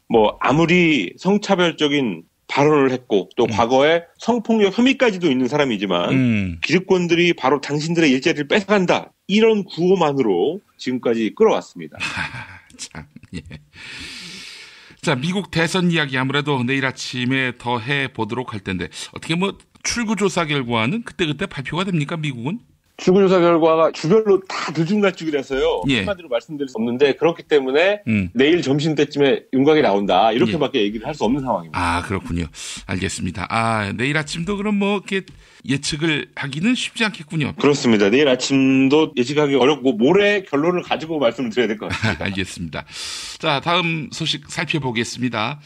S29: 뭐 아무리 성차별적인 발언을 했고 또 과거에 성폭력 혐의까지도 있는 사람이지만 기득권들이 바로 당신들의 일자리를 뺏어간다. 이런 구호만으로 지금까지 끌어왔습니다.
S1: 참, 예. 자, 미국 대선 이야기 아무래도 내일 아침에 더 해보도록 할 텐데 어떻게 뭐 출구조사 결과는 그때그때 발표가 됩니까, 미국은?
S29: 출구조사 결과가 주별로 다 들쭉날쭉이라서요.
S1: 예.
S29: 한마디로 말씀드릴 수 없는데 그렇기 때문에 내일 점심때쯤에 윤곽이 나온다. 이렇게밖에 얘기를 할 수 없는 상황입니다.
S1: 아, 그렇군요. 알겠습니다. 아, 내일 아침도 그럼 뭐 이렇게 예측을 하기는 쉽지 않겠군요.
S29: 그렇습니다. 내일 아침도 예측하기 어렵고 모레 결론을 가지고 말씀을 드려야 될 것 같습니다.
S1: 알겠습니다. 자, 다음 소식 살펴보겠습니다.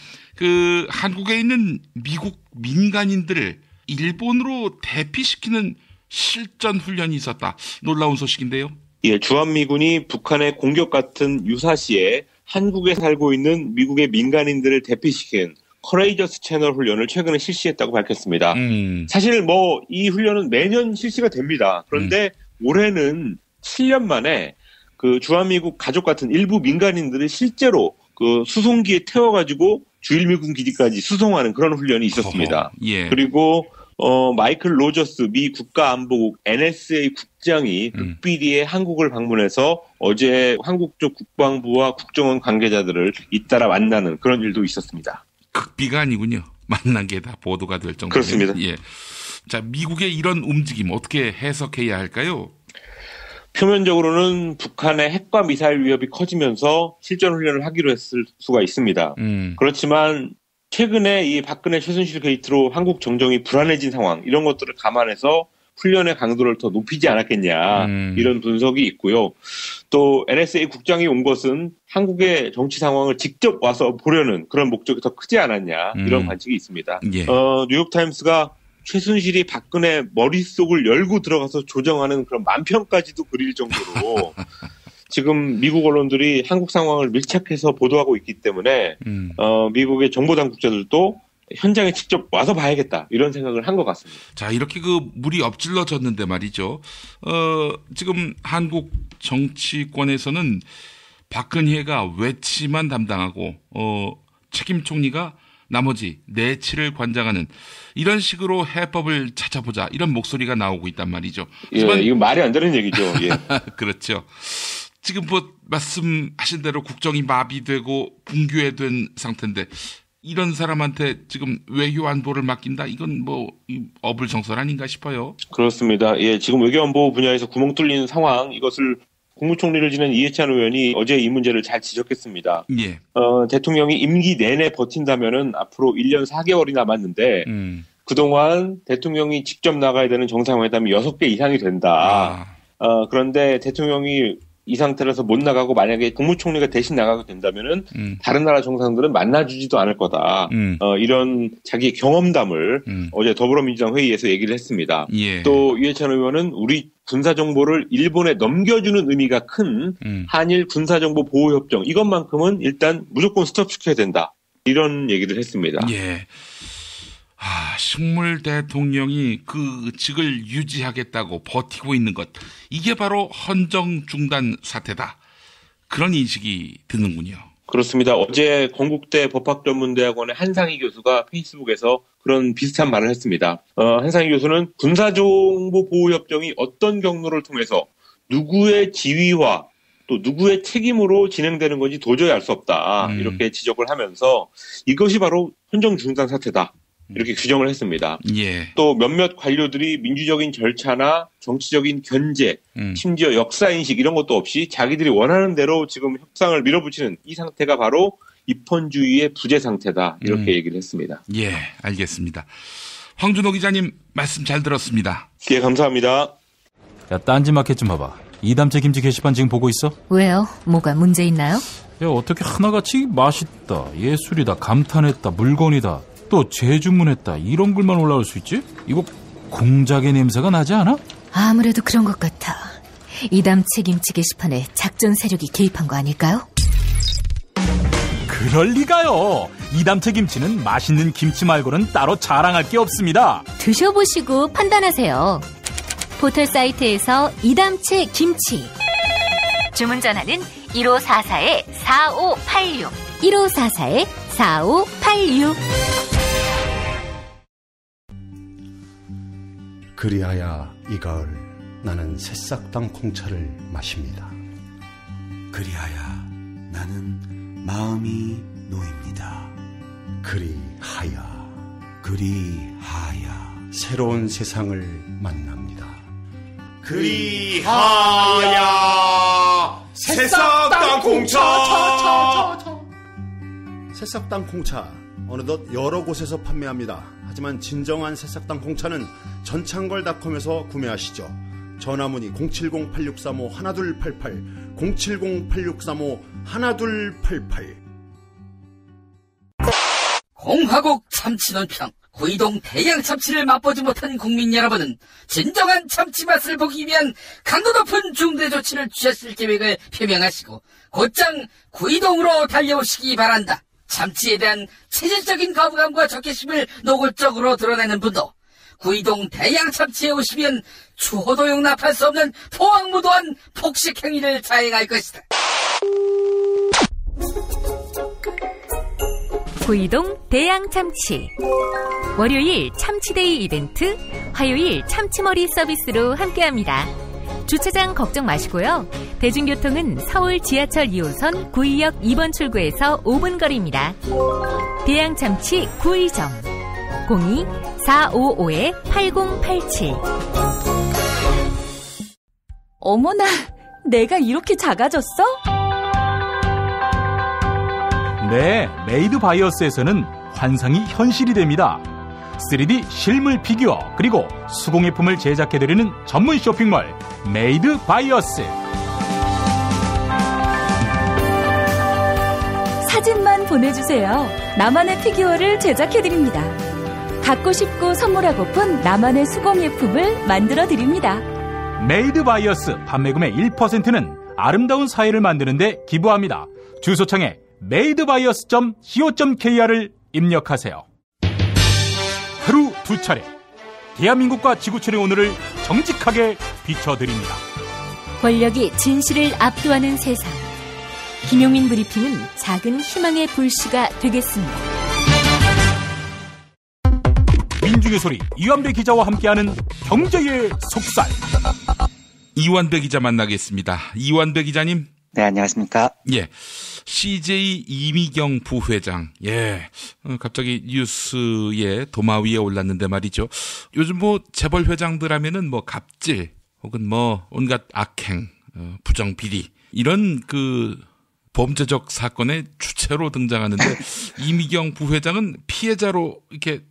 S1: 한국에 있는 미국 민간인들을 일본으로 대피시키는 실전 훈련이 있었다. 놀라운 소식인데요.
S29: 예, 주한미군이 북한의 공격 같은 유사시에 한국에 살고 있는 미국의 민간인들을 대피시킨 커레이저스 채널 훈련을 최근에 실시했다고 밝혔습니다. 사실 뭐 이 훈련은 매년 실시가 됩니다. 그런데 올해는 7년 만에 주한미국 가족 같은 일부 민간인들을 실제로 수송기에 태워가지고 주일미군 기지까지 수송하는 그런 훈련이 있었습니다.
S1: 예.
S29: 그리고 마이클 로저스 미 국가안보국 NSA 국장이 극비리에 한국을 방문해서 어제 한국 쪽 국방부와 국정원 관계자들을 잇따라 만나는 그런 일도 있었습니다.
S1: 극비가 아니군요. 만난 게 다 보도가 될 정도로.
S29: 그렇습니다.
S1: 예. 자, 미국의 이런 움직임 어떻게 해석해야 할까요?
S29: 표면적으로는 북한의 핵과 미사일 위협이 커지면서 실전 훈련을 하기로 했을 수가 있습니다. 그렇지만 최근에 이 박근혜 최순실 게이트로 한국 정정이 불안해진 상황 이런 것들을 감안해서 훈련의 강도를 더 높이지 않았겠냐 이런 분석이 있고요. 또 NSA 국장이 온 것은 한국의 정치 상황을 직접 와서 보려는 그런 목적이 더 크지 않았냐 이런 관측이 있습니다.
S1: 예.
S29: 뉴욕타임스가 최순실이 박근혜 머릿속을 열고 들어가서 조정하는 그런 만편까지도 그릴 정도로 지금 미국 언론들이 한국 상황을 밀착해서 보도하고 있기 때문에 미국의 정보당국자들도 현장에 직접 와서 봐야겠다 이런 생각을 한 것 같습니다.
S1: 자, 이렇게 물이 엎질러졌는데 말이죠. 지금 한국 정치권에서는 박근혜가 외치만 담당하고 책임 총리가 나머지 내치를 관장하는 이런 식으로 해법을 찾아보자 이런 목소리가 나오고 있단 말이죠.
S29: 예, 이건 말이 안 되는 얘기죠. 예.
S1: 그렇죠. 지금 말씀하신 대로 국정이 마비되고 붕괴된 상태인데 이런 사람한테 지금 외교 안보를 맡긴다? 이건 어불성설 아닌가 싶어요.
S29: 그렇습니다. 예, 지금 외교 안보 분야에서 구멍 뚫리는 상황 이것을 국무총리를 지낸 이해찬 의원이 어제 이 문제를 잘 지적했습니다.
S1: 예.
S29: 대통령이 임기 내내 버틴다면은 앞으로 1년 4개월이 남았는데 그동안 대통령이 직접 나가야 되는 정상회담이 6개 이상이 된다. 그런데 대통령이 이 상태라서 못 나가고 만약에 국무총리가 대신 나가게 된다면은 다른 나라 정상들은 만나주지도 않을 거다. 이런 자기 경험담을 어제 더불어민주당 회의에서 얘기를 했습니다.
S1: 예.
S29: 또 이해찬 의원은 우리 군사정보를 일본에 넘겨주는 의미가 큰 한일 군사정보 보호협정 이것만큼은 일단 무조건 스톱시켜야 된다. 이런 얘기를 했습니다.
S1: 예. 식물 대통령이 그 직을 유지하겠다고 버티고 있는 것 이게 바로 헌정 중단 사태다. 그런 인식이 드는군요.
S29: 그렇습니다. 어제 건국대 법학전문대학원의 한상희 교수가 페이스북에서 그런 비슷한 말을 했습니다. 한상희 교수는 군사정보보호협정이 어떤 경로를 통해서 누구의 지위와 또 누구의 책임으로 진행되는 건지 도저히 알 수 없다. 이렇게 지적을 하면서 이것이 바로 헌정 중단 사태다. 이렇게 규정을 했습니다.
S1: 예.
S29: 또 몇몇 관료들이 민주적인 절차나 정치적인 견제, 심지어 역사인식 이런 것도 없이 자기들이 원하는 대로 지금 협상을 밀어붙이는 이 상태가 바로 입헌주의의 부재 상태다. 이렇게 얘기를 했습니다.
S1: 예, 알겠습니다. 황준호 기자님 말씀 잘 들었습니다.
S29: 예, 감사합니다.
S7: 야, 딴지마켓 좀 봐봐. 이담채 김치 게시판 지금 보고 있어?
S10: 왜요? 뭐가 문제 있나요?
S7: 야, 어떻게 하나같이 맛있다, 예술이다, 감탄했다, 물건이다, 또 재주문했다 이런 글만 올라올 수 있지? 이거 공작의 냄새가 나지 않아?
S10: 아무래도 그런 것 같아. 이담채 김치 게시판에 작전 세력이 개입한 거 아닐까요?
S7: 그럴 리가요. 이담채 김치는 맛있는 김치 말고는 따로 자랑할 게 없습니다.
S10: 드셔보시고 판단하세요. 포털 사이트에서 이담채 김치 주문 전화는 1544-4586 1544-4586
S3: 그리하여 이 가을 나는 새싹당 콩차를 마십니다.
S4: 그리하여 나는 마음이 놓입니다.
S3: 그리하여
S4: 새로운 세상을 만납니다.
S3: 그리하여 새싹당 콩차. 새싹당 콩차 어느덧 여러 곳에서 판매합니다. 하지만 진정한 새싹당 콩차는 전창걸닷컴에서 구매하시죠. 전화문의 070-8635-1288 070-8635-1288.
S14: 공화국 참치논평. 구이동 대양 참치를 맛보지 못한 국민 여러분은 진정한 참치 맛을 보기 위한 강도 높은 중대 조치를 취하실 계획을 표명하시고 곧장 구이동으로 달려오시기 바란다. 참치에 대한 체질적인 거부감과 적개심을 노골적으로 드러내는 분도 구이동 대양 참치에 오시면 추호도 용납할 수 없는 포악무도한 폭식 행위를 자행할 것이다.
S10: 구이동 대양 참치. 월요일 참치데이 이벤트, 화요일 참치머리 서비스로 함께합니다. 주차장 걱정 마시고요. 대중교통은 서울 지하철 2호선 구의역 2번 출구에서 5분 거리입니다. 대양 참치 구의점 02-455-8087.
S5: 어머나, 내가 이렇게 작아졌어?
S7: 네, 메이드 바이어스에서는 환상이 현실이 됩니다. 3D 실물 피규어 그리고 수공예품을 제작해드리는 전문 쇼핑몰 메이드 바이어스.
S5: 사진만 보내주세요. 나만의 피규어를 제작해드립니다. 갖고 싶고 선물하고픈 나만의 수공예품을 만들어드립니다.
S7: 메이드 바이어스 판매금의 1%는 아름다운 사회를 만드는 데 기부합니다. 주소창에 madebias.co.kr을 입력하세요. 하루 2차례 대한민국과 지구촌의 오늘을 정직하게 비춰드립니다.
S10: 권력이 진실을 압도하는 세상. 김용민 브리핑은 작은 희망의 불씨가 되겠습니다.
S7: 민중의 소리 이완배 기자와 함께하는 경제의 속살.
S1: 이완배 기자 만나겠습니다. 이완배 기자님.
S6: 네, 안녕하십니까?
S1: 예. CJ 이미경 부회장. 예. 갑자기 뉴스에 도마 위에 올랐는데 말이죠. 요즘 뭐 재벌 회장들 하면은 뭐 갑질 혹은 뭐 온갖 악행, 부정비리 이런 그 범죄적 사건의 주체로 등장하는데 이미경 부회장은 피해자로 이렇게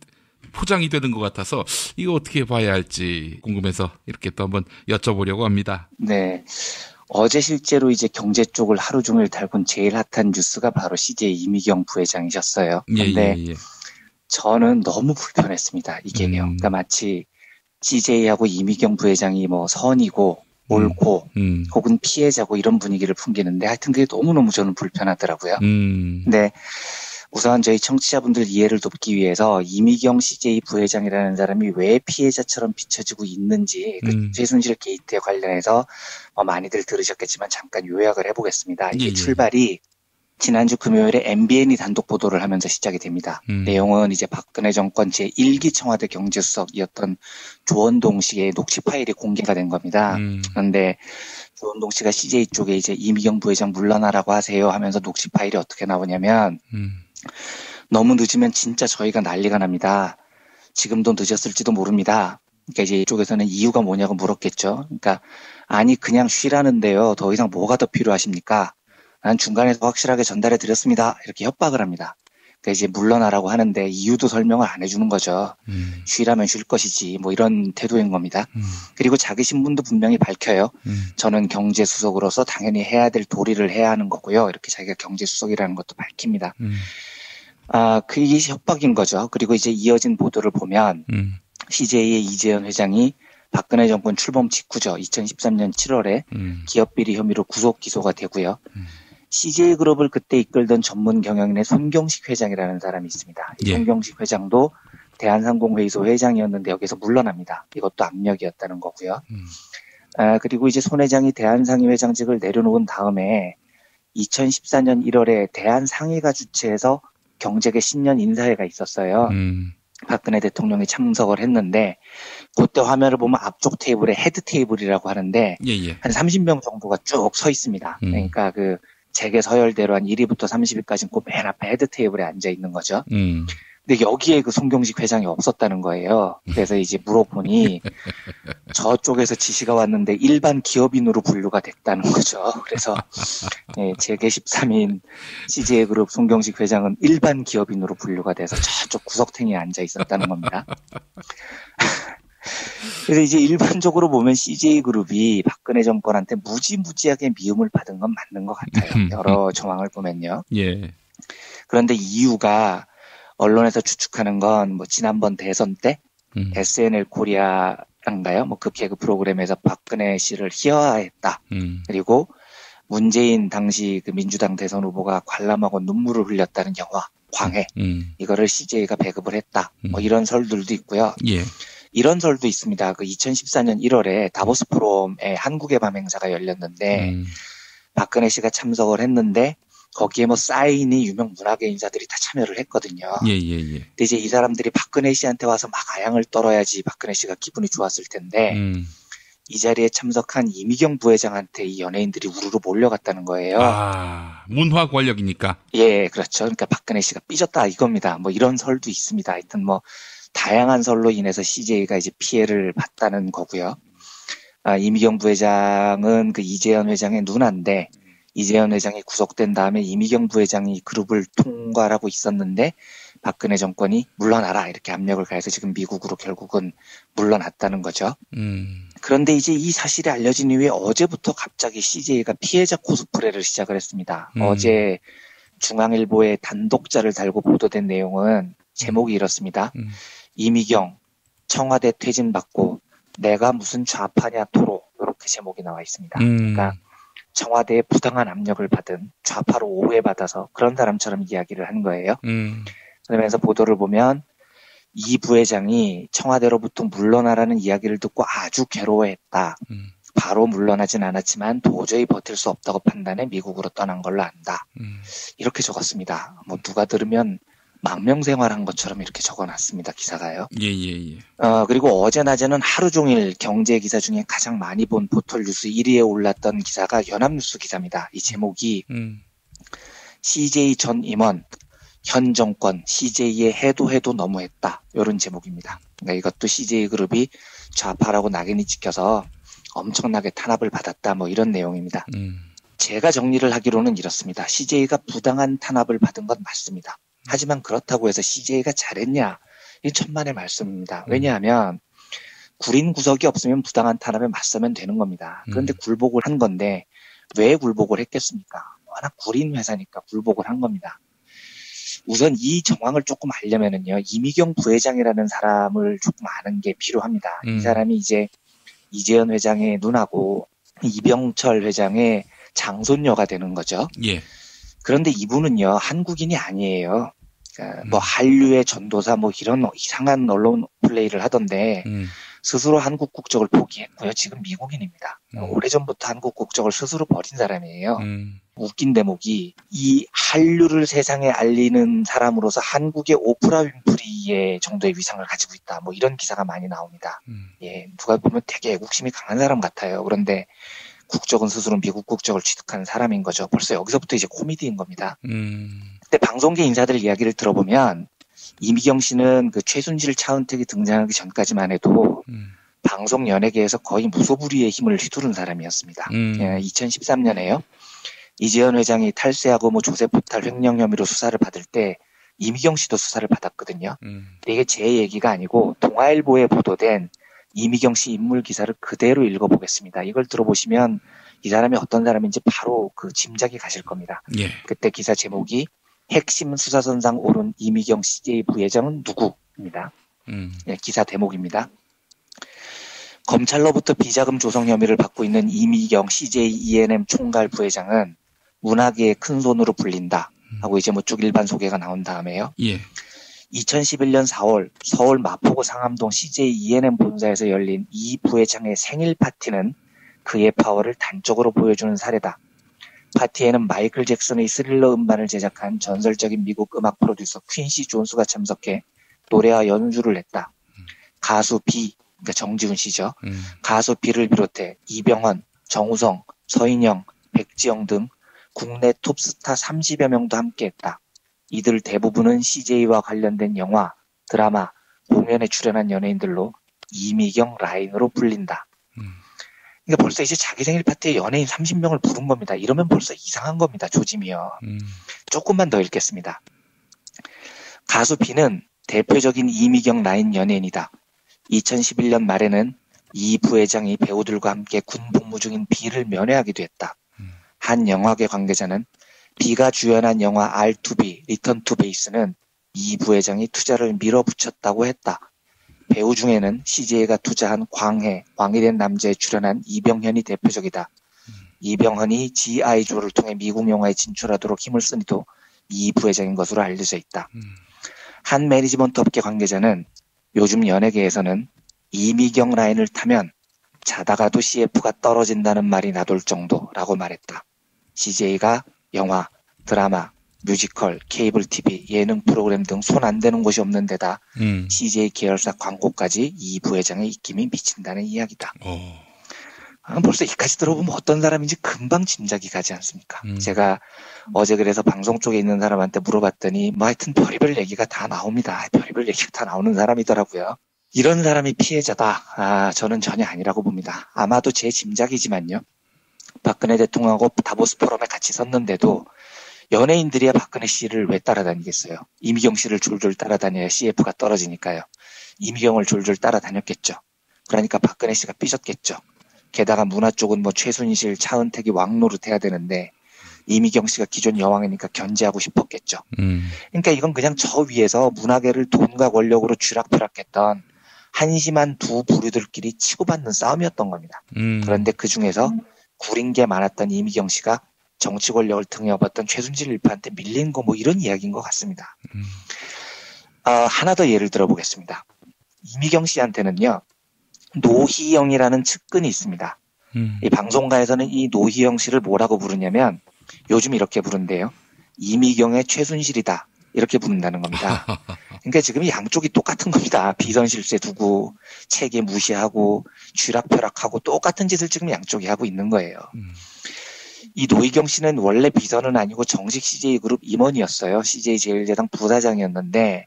S1: 포장이 되는 것 같아서 이거 어떻게 봐야 할지 궁금해서 이렇게 또 한번 여쭤보려고 합니다.
S6: 네. 어제 실제로 이제 경제 쪽을 하루 종일 달군 제일 핫한 뉴스가 바로 CJ 이미경 부회장이셨어요. 그런데 저는 너무 불편했습니다. 이게요. 그러니까 마치 CJ하고 이미경 부회장이 뭐 선이고 옳고 혹은 피해자고 이런 분위기를 풍기는데 하여튼 그게 너무너무 저는 불편하더라고요. 근데 우선 저희 청취자분들 이해를 돕기 위해서 이미경 CJ 부회장이라는 사람이 왜 피해자처럼 비춰지고 있는지 그 최순실 게이트에 관련해서 많이들 들으셨겠지만 잠깐 요약을 해보겠습니다. 이게 출발이 지난주 금요일에 MBN이 단독 보도를 하면서 시작이 됩니다. 내용은 이제 박근혜 정권 제1기 청와대 경제수석이었던 조원동 씨의 녹취 파일이 공개가 된 겁니다. 그런데 조원동 씨가 CJ 쪽에 이제 이미경 부회장 물러나라고 하세요 하면서 녹취 파일이 어떻게 나오냐면 너무 늦으면 진짜 저희가 난리가 납니다. 지금도 늦었을지도 모릅니다. 그러니까 이제 이쪽에서는 이유가 뭐냐고 물었겠죠. 그러니까 아니 그냥 쉬라는데요. 더 이상 뭐가 더 필요하십니까? 난 중간에서 확실하게 전달해 드렸습니다. 이렇게 협박을 합니다. 그러니까 이제 물러나라고 하는데 이유도 설명을 안 해주는 거죠. 쉬라면 쉴 것이지 뭐 이런 태도인 겁니다. 그리고 자기 신분도 분명히 밝혀요. 저는 경제수석으로서 당연히 해야 될 도리를 해야 하는 거고요. 이렇게 자기가 경제수석이라는 것도 밝힙니다. 그게 협박인 거죠. 그리고 이제 이어진 보도를 보면 CJ의 이재현 회장이 박근혜 정권 출범 직후죠. 2013년 7월에 기업비리 혐의로 구속 기소가 되고요. CJ그룹을 그때 이끌던 전문 경영인의 손경식 회장이라는 사람이 있습니다. 이 손경식 회장도 대한상공회의소 회장이었는데 여기서 물러납니다. 이것도 압력이었다는 거고요. 그리고 이제 손 회장이 대한상의 회장직을 내려놓은 다음에 2014년 1월에 대한상의가 주최해서 경제계 신년 인사회가 있었어요. 박근혜 대통령이 참석을 했는데 그때 화면을 보면 앞쪽 테이블에 헤드 테이블이라고 하는데 한 30명 정도가 쭉 서 있습니다. 그러니까 그 재계 서열대로 한 1위부터 30위까지는 그 맨 앞에 헤드 테이블에 앉아 있는 거죠. 근데 여기에 그 송경식 회장이 없었다는 거예요. 그래서 이제 물어보니 저쪽에서 지시가 왔는데 일반 기업인으로 분류가 됐다는 거죠. 그래서 재계 13인 CJ그룹 송경식 회장은 일반 기업인으로 분류가 돼서 저쪽 구석탱이에 앉아 있었다는 겁니다. 그래서 이제 일반적으로 보면 CJ그룹이 박근혜 정권한테 무지무지하게 미움을 받은 건 맞는 것 같아요. 여러 정황을 보면요.
S1: 예.
S6: 그런데 이유가 언론에서 추측하는 건 뭐 지난번 대선 때 SNL 코리아인가요? 뭐 그 개그 프로그램에서 박근혜 씨를 희화화했다. 그리고 문재인 당시 그 민주당 대선 후보가 관람하고 눈물을 흘렸다는 영화 광해. 이거를 CJ가 배급을 했다. 뭐 이런 설들도 있고요.
S1: 예.
S6: 이런 설도 있습니다. 그 2014년 1월에 다보스 포럼에 한국의 밤 행사가 열렸는데 박근혜 씨가 참석을 했는데 거기에 뭐 사인이 유명 문화계 인사들이 다 참여를 했거든요.
S1: 예.
S6: 근데 이제 이 사람들이 박근혜 씨한테 와서 막 아양을 떨어야지 박근혜 씨가 기분이 좋았을 텐데 이 자리에 참석한 이미경 부회장한테 이 연예인들이 우르르 몰려갔다는 거예요.
S1: 아, 문화 권력이니까.
S6: 예, 그렇죠. 그러니까 박근혜 씨가 삐졌다 이겁니다. 뭐 이런 설도 있습니다. 하여튼 뭐 다양한 설로 인해서 CJ가 이제 피해를 봤다는 거고요. 이미경 부회장은 그 이재현 회장의 누나인데 이재현 회장이 구속된 다음에 이미경 부회장이 그룹을 통과하고 있었는데 박근혜 정권이 물러나라 이렇게 압력을 가해서 지금 미국으로 결국은 물러났다는 거죠. 그런데 이제 이 사실이 알려진 이후에 어제부터 갑자기 CJ가 피해자 코스프레를 시작을 했습니다. 어제 중앙일보에 단독자를 달고 보도된 내용은 제목이 이렇습니다. 이미경 청와대 퇴진받고 내가 무슨 좌파냐 토로 이렇게 제목이 나와 있습니다. 그러니까 청와대에 부당한 압력을 받은 좌파로 오해받아서 그런 사람처럼 이야기를 한 거예요. 그러면서 보도를 보면 이 부회장이 청와대로부터 물러나라는 이야기를 듣고 아주 괴로워했다. 바로 물러나진 않았지만 도저히 버틸 수 없다고 판단해 미국으로 떠난 걸로 안다. 이렇게 적었습니다. 뭐 누가 들으면 망명생활한 것처럼 이렇게 적어놨습니다. 기사가요.
S1: 예.
S6: 그리고 어제 낮에는 하루 종일 경제 기사 중에 가장 많이 본 포털 뉴스 1위에 올랐던 기사가 연합뉴스 기사입니다. 이 제목이 CJ 전 임원, 현 정권, CJ의 해도 너무했다. 이런 제목입니다. 그러니까 이것도 CJ그룹이 좌파라고 낙인이 찍혀서 엄청나게 탄압을 받았다. 뭐 이런 내용입니다. 제가 정리를 하기로는 이렇습니다. CJ가 부당한 탄압을 받은 건 맞습니다. 하지만 그렇다고 해서 CJ가 잘했냐? 이 천만의 말씀입니다. 왜냐하면 구린 구석이 없으면 부당한 탄압에 맞서면 되는 겁니다. 그런데 굴복을 한 건데 왜 굴복을 했겠습니까? 워낙 구린 회사니까 굴복을 한 겁니다. 우선 이 정황을 조금 알려면은요, 이미경 부회장이라는 사람을 조금 아는 게 필요합니다. 이 사람이 이제 이재현 회장의 누나고 이병철 회장의 장손녀가 되는 거죠.
S1: 예.
S6: 그런데 이분은요, 한국인이 아니에요. 그러니까 뭐 한류의 전도사 뭐 이런 이상한 언론 플레이를 하던데 스스로 한국 국적을 포기했고요. 지금 미국인입니다. 오래전부터 한국 국적을 스스로 버린 사람이에요. 웃긴 대목이 이 한류를 세상에 알리는 사람으로서 한국의 오프라 윈프리의 정도의 위상을 가지고 있다. 뭐 이런 기사가 많이 나옵니다. 예, 누가 보면 되게 애국심이 강한 사람 같아요. 그런데 국적은 스스로 미국 국적을 취득한 사람인 거죠. 벌써 여기서부터 이제 코미디인 겁니다. 그때 방송계 인사들 이야기를 들어보면 이미경 씨는 그 최순실 차은택이 등장하기 전까지만 해도 방송 연예계에서 거의 무소불위의 힘을 휘두른 사람이었습니다. 2013년에요. 이재현 회장이 탈세하고 뭐 조세포탈 횡령 혐의로 수사를 받을 때 이미경 씨도 수사를 받았거든요. 근데 이게 제 얘기가 아니고 동아일보에 보도된 이미경 씨 인물 기사를 그대로 읽어보겠습니다. 이걸 들어보시면 이 사람이 어떤 사람인지 바로 그 짐작이 가실 겁니다.
S1: 예.
S6: 그때 기사 제목이 핵심 수사선상 오른 이미경 CJ 부회장은 누구입니다. 예, 기사 대목입니다. 검찰로부터 비자금 조성 혐의를 받고 있는 이미경 CJ E&M 총괄 부회장은 문화계의 큰 손으로 불린다 하고 이제 뭐 쭉 일반 소개가 나온 다음에요.
S1: 예.
S6: 2011년 4월 서울 마포구 상암동 CJ E&M 본사에서 열린 이 부회장의 생일 파티는 그의 파워를 단적으로 보여주는 사례다. 파티에는 마이클 잭슨의 스릴러 음반을 제작한 전설적인 미국 음악 프로듀서 퀸시 존스가 참석해 노래와 연주를 했다. 가수 B, 그러니까 정지훈 씨죠. 가수 B를 비롯해 이병헌, 정우성, 서인영, 백지영 등 국내 톱스타 30여 명도 함께했다. 이들 대부분은 CJ와 관련된 영화, 드라마, 공연에 출연한 연예인들로 이미경 라인으로 불린다. 그러니까 벌써 이제 자기 생일 파티에 연예인 30명을 부른 겁니다. 이러면 벌써 이상한 겁니다. 조짐이요. 조금만 더 읽겠습니다. 가수 B는 대표적인 이미경 라인 연예인이다. 2011년 말에는 이 부회장이 배우들과 함께 군 복무 중인 B를 면회하기도 했다. 한 영화계 관계자는 B가 주연한 영화 R2B, 리턴 투 베이스는 이 부회장이 투자를 밀어붙였다고 했다. 배우 중에는 CJ가 투자한 광해, 광이 된 남자에 출연한 이병헌이 대표적이다. 이병헌이 G.I.조를 통해 미국 영화에 진출하도록 힘을 쓴 이도 이 부회장인 것으로 알려져 있다. 한 매니지먼트 업계 관계자는 요즘 연예계에서는 이미경 라인을 타면 자다가도 CF가 떨어진다는 말이 나돌 정도라고 말했다. CJ가 영화, 드라마, 뮤지컬, 케이블 TV, 예능 프로그램 등 손 안 대는 곳이 없는 데다 CJ 계열사 광고까지 이 부회장의 입김이 미친다는 이야기다. 벌써 이까지 들어보면 어떤 사람인지 금방 짐작이 가지 않습니까? 제가 어제 그래서 방송 쪽에 있는 사람한테 물어봤더니 뭐 하여튼 별의별 얘기가 다 나옵니다. 별의별 얘기가 다 나오는 사람이더라고요. 이런 사람이 피해자다. 저는 전혀 아니라고 봅니다. 아마도 제 짐작이지만요. 박근혜 대통령하고 다보스 포럼에 같이 섰는데도 연예인들이야 박근혜 씨를 왜 따라다니겠어요? 이미경 씨를 줄줄 따라다녀야 CF가 떨어지니까요. 이미경을 줄줄 따라다녔겠죠. 그러니까 박근혜 씨가 삐졌겠죠. 게다가 문화 쪽은 뭐 최순실, 차은택이 왕노릇 해야 되는데 이미경 씨가 기존 여왕이니까 견제하고 싶었겠죠. 그러니까 이건 그냥 저 위에서 문화계를 돈과 권력으로 쥐락펴락했던 한심한 두 부류들끼리 치고받는 싸움이었던 겁니다. 그런데 그 중에서 구린 게 많았던 이미경 씨가 정치 권력을 등에 업었던 최순실 일파한테 밀린 거 뭐 이런 이야기인 것 같습니다. 하나 더 예를 들어보겠습니다. 이미경 씨한테는요. 노희영이라는 측근이 있습니다. 이 방송가에서는 이 노희영 씨를 뭐라고 부르냐면 요즘 이렇게 부른대요. 이미경의 최순실이다. 이렇게 부른다는 겁니다. 그러니까 지금 양쪽이 똑같은 겁니다. 비선실세 두고 체계 무시하고 쥐락펴락하고 똑같은 짓을 지금 양쪽이 하고 있는 거예요. 이 노희경 씨는 원래 비선은 아니고 정식 CJ그룹 임원이었어요. CJ제일제당 부사장이었는데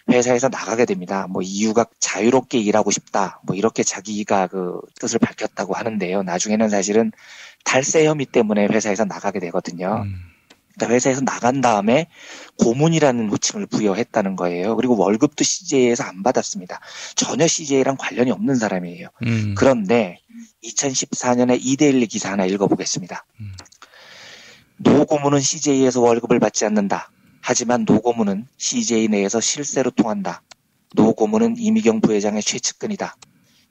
S6: 회사에서 나가게 됩니다. 뭐 이유가 자유롭게 일하고 싶다. 뭐 이렇게 자기가 그 뜻을 밝혔다고 하는데요. 나중에는 사실은 탈세 혐의 때문에 회사에서 나가게 되거든요. 그러니까 회사에서 나간 다음에 고문이라는 호칭을 부여했다는 거예요. 그리고 월급도 CJ에서 안 받았습니다. 전혀 CJ랑 관련이 없는 사람이에요. 그런데 2014년에 2대1 기사 하나 읽어보겠습니다. 노 고문은 CJ에서 월급을 받지 않는다. 하지만 노 고문은 CJ 내에서 실세로 통한다. 노 고문은 이미경 부회장의 최측근이다.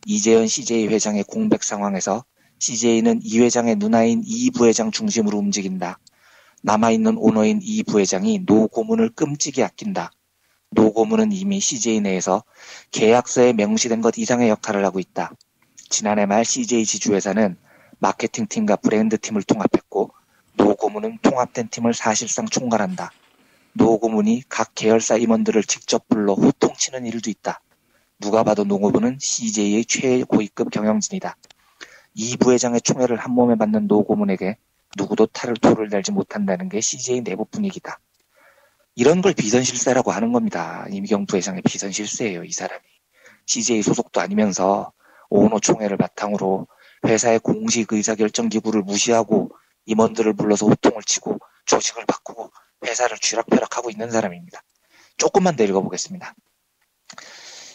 S6: 이재현 CJ 회장의 공백 상황에서 CJ는 이 회장의 누나인 이 부회장 중심으로 움직인다. 남아있는 오너인 이 부회장이 노 고문을 끔찍이 아낀다. 노 고문은 이미 CJ 내에서 계약서에 명시된 것 이상의 역할을 하고 있다. 지난해 말 CJ 지주회사는 마케팅팀과 브랜드팀을 통합했고 노 고문은 통합된 팀을 사실상 총괄한다. 노 고문이 각 계열사 임원들을 직접 불러 호통치는 일도 있다. 누가 봐도 노 고문은 CJ의 최고위급 경영진이다. 이 부회장의 총애를 한 몸에 받는 노 고문에게 누구도 토를 달지 못한다는 게 CJ 내부 분위기다. 이런 걸 비선실세라고 하는 겁니다. 이미경 부회장의 비선실세예요. 이 사람이. CJ 소속도 아니면서 오너 총회를 바탕으로 회사의 공식 의사결정기구를 무시하고 임원들을 불러서 호통을 치고 조직을 바꾸고 회사를 쥐락펴락하고 있는 사람입니다. 조금만 더 읽어보겠습니다.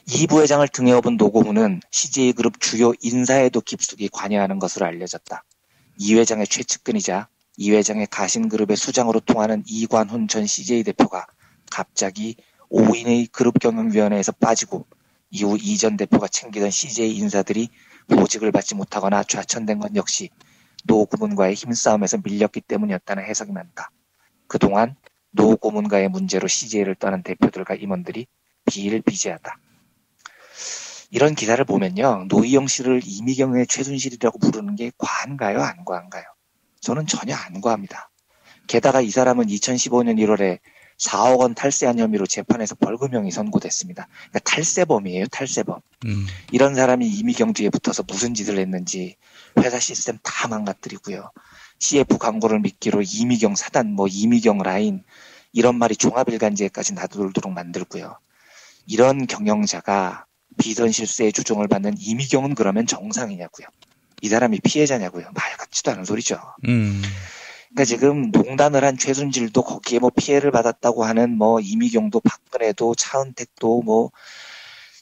S6: 이 부회장을 등에 업은 노 고문은 CJ그룹 주요 인사에도 깊숙이 관여하는 것으로 알려졌다. 이 회장의 최측근이자 이 회장의 가신그룹의 수장으로 통하는 이관훈 전 CJ 대표가 갑자기 5인의 그룹경영위원회에서 빠지고 이후 이 전 대표가 챙기던 CJ 인사들이 보직을 받지 못하거나 좌천된 건 역시 노 고문과의 힘싸움에서 밀렸기 때문이었다는 해석이 많다. 그동안 노 고문과의 문제로 CJ를 떠난 대표들과 임원들이 비일비재하다. 이런 기사를 보면요. 노희영 씨를 이미경의 최순실이라고 부르는 게 과한가요? 안 과한가요? 저는 전혀 안 과합니다. 게다가 이 사람은 2015년 1월에 4억 원 탈세한 혐의로 재판에서 벌금형이 선고됐습니다. 그러니까 탈세범이에요, 탈세범. 이런 사람이 이미경 뒤에 붙어서 무슨 짓을 했는지 회사 시스템 다 망가뜨리고요. CF 광고를 미끼로 이미경 사단, 뭐 이미경 라인 이런 말이 종합일간지에까지 나돌도록 만들고요. 이런 경영자가 비선 실세의 조종을 받는 이미경은 그러면 정상이냐고요. 이 사람이 피해자냐고요. 말 같지도 않은 소리죠. 그러니까 지금 농단을 한 최순실도 거기에 뭐 피해를 받았다고 하는 뭐 이미경도 박근혜도 차은택도 뭐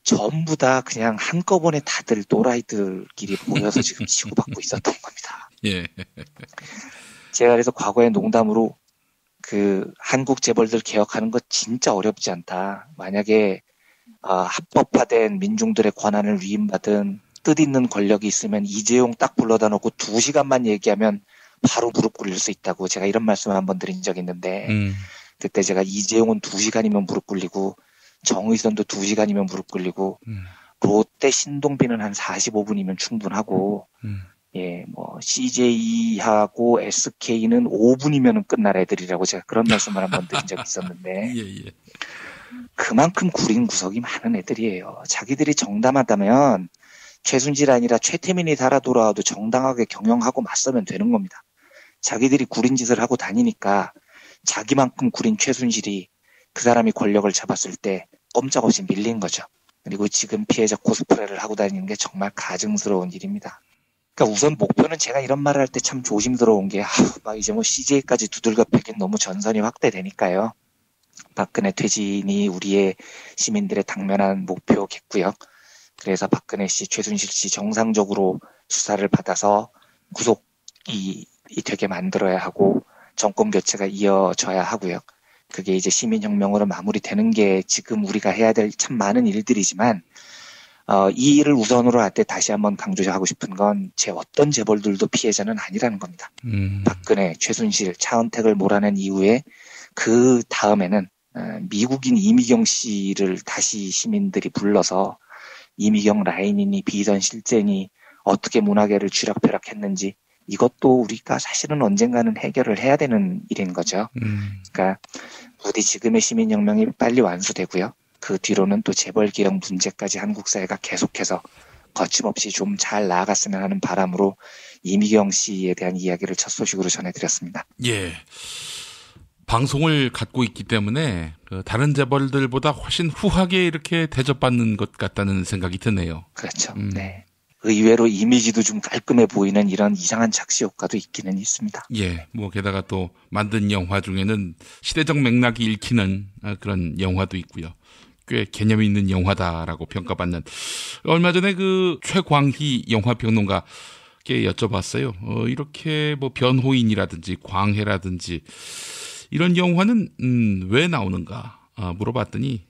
S6: 전부 다 그냥 한꺼번에 다들 또라이들끼리 모여서 지금 치고받고 있었던 겁니다.
S1: 예.
S6: 제가 그래서 과거에 농담으로 그 한국 재벌들 개혁하는 거 진짜 어렵지 않다. 만약에 합법화된 민중들의 권한을 위임받은 뜻있는 권력이 있으면 이재용 딱 불러다 놓고 2시간만 얘기하면 바로 무릎 꿇릴 수 있다고 제가 이런 말씀을 한번 드린 적이 있는데 그때 제가 이재용은 2시간이면 무릎 꿇리고 정의선도 2시간이면 무릎 꿇리고 롯데 신동빈은 한 45분이면 충분하고 예, 뭐 CJ하고 SK는 5분이면 끝날 애들이라고 제가 그런 말씀을 한번 드린 적이 있었는데 그만큼 구린 구석이 많은 애들이에요. 자기들이 정당하다면 최순실 아니라 최태민이 살아 돌아와도 정당하게 경영하고 맞서면 되는 겁니다. 자기들이 구린 짓을 하고 다니니까 자기만큼 구린 최순실이 그 사람이 권력을 잡았을 때 꼼짝없이 밀린 거죠. 그리고 지금 피해자 코스프레를 하고 다니는 게 정말 가증스러운 일입니다. 그러니까 우선 목표는 제가 이런 말을 할 때 참 조심스러운 게 막 이제 뭐 CJ까지 두들겨 패긴 너무 전선이 확대되니까요. 박근혜 퇴진이 우리의 시민들의 당면한 목표겠고요. 그래서 박근혜 씨, 최순실 씨 정상적으로 수사를 받아서 구속이 되게 만들어야 하고 정권 교체가 이어져야 하고요. 그게 이제 시민혁명으로 마무리되는 게 지금 우리가 해야 될 참 많은 일들이지만 이 일을 우선으로 할 때 다시 한번 강조하고 싶은 건 제 어떤 재벌들도 피해자는 아니라는 겁니다. 박근혜, 최순실, 차은택을 몰아낸 이후에 그 다음에는 미국인 이미경 씨를 다시 시민들이 불러서 이미경 라인이니 비선 실세니 어떻게 문화계를 쥐락펴락했는지 이것도 우리가 사실은 언젠가는 해결을 해야 되는 일인 거죠. 그러니까 부디 지금의 시민혁명이 빨리 완수되고요. 그 뒤로는 또 재벌개혁 문제까지 한국 사회가 계속해서 거침없이 좀 잘 나아갔으면 하는 바람으로 이미경 씨에 대한 이야기를 첫 소식으로 전해드렸습니다.
S1: 예. 방송을 갖고 있기 때문에 다른 재벌들보다 훨씬 후하게 이렇게 대접받는 것 같다는 생각이 드네요.
S6: 그렇죠. 네. 의외로 이미지도 좀 깔끔해 보이는 이런 이상한 착시 효과도 있기는 있습니다.
S1: 예. 뭐 게다가 또 만든 영화 중에는 시대적 맥락이 읽히는 그런 영화도 있고요. 꽤 개념이 있는 영화다라고 평가받는 얼마 전에 그 최광희 영화평론가께 여쭤봤어요. 이렇게 뭐 변호인이라든지 광해라든지 이런 영화는 왜 나오는가 물어봤더니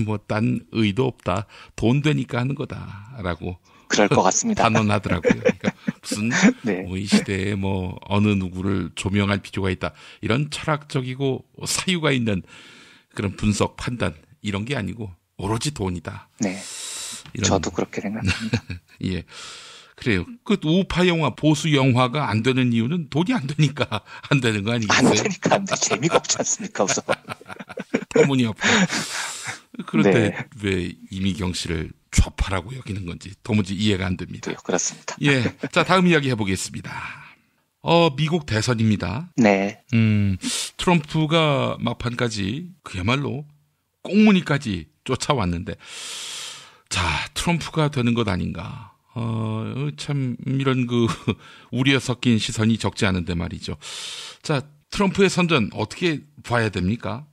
S1: 뭐 딴 의도 없다. 돈 되니까 하는 거다라고.
S6: 그럴 것 같습니다.
S1: 단언하더라고요. 그러니까 무슨
S6: 네.
S1: 뭐 이 시대에 뭐 어느 누구를 조명할 필요가 있다. 이런 철학적이고 사유가 있는 그런 분석 판단 이런 게 아니고 오로지 돈이다.
S6: 네. 저도 그렇게 생각합니다.
S1: 예. 그래요. 그 우파 영화, 보수 영화가 안 되는 이유는 돈이 안 되니까 안 되는 거 아니겠어요?
S6: 안 되니까 안 돼. 재미가 없지 않습니까? 우선.
S1: 터무니없고. 그런데
S6: 네.
S1: 왜 이미경 씨를 좌파라고 여기는 건지 도무지 이해가 안 됩니다.
S6: 네, 그렇습니다.
S1: 예. 자, 다음 이야기 해보겠습니다. 미국 대선입니다.
S6: 네.
S1: 트럼프가 막판까지 그야말로 꽁무니까지 쫓아왔는데, 자, 트럼프가 되는 것 아닌가. 참, 이런 우려 섞인 시선이 적지 않은데 말이죠. 자, 트럼프의 선전 어떻게 봐야 됩니까?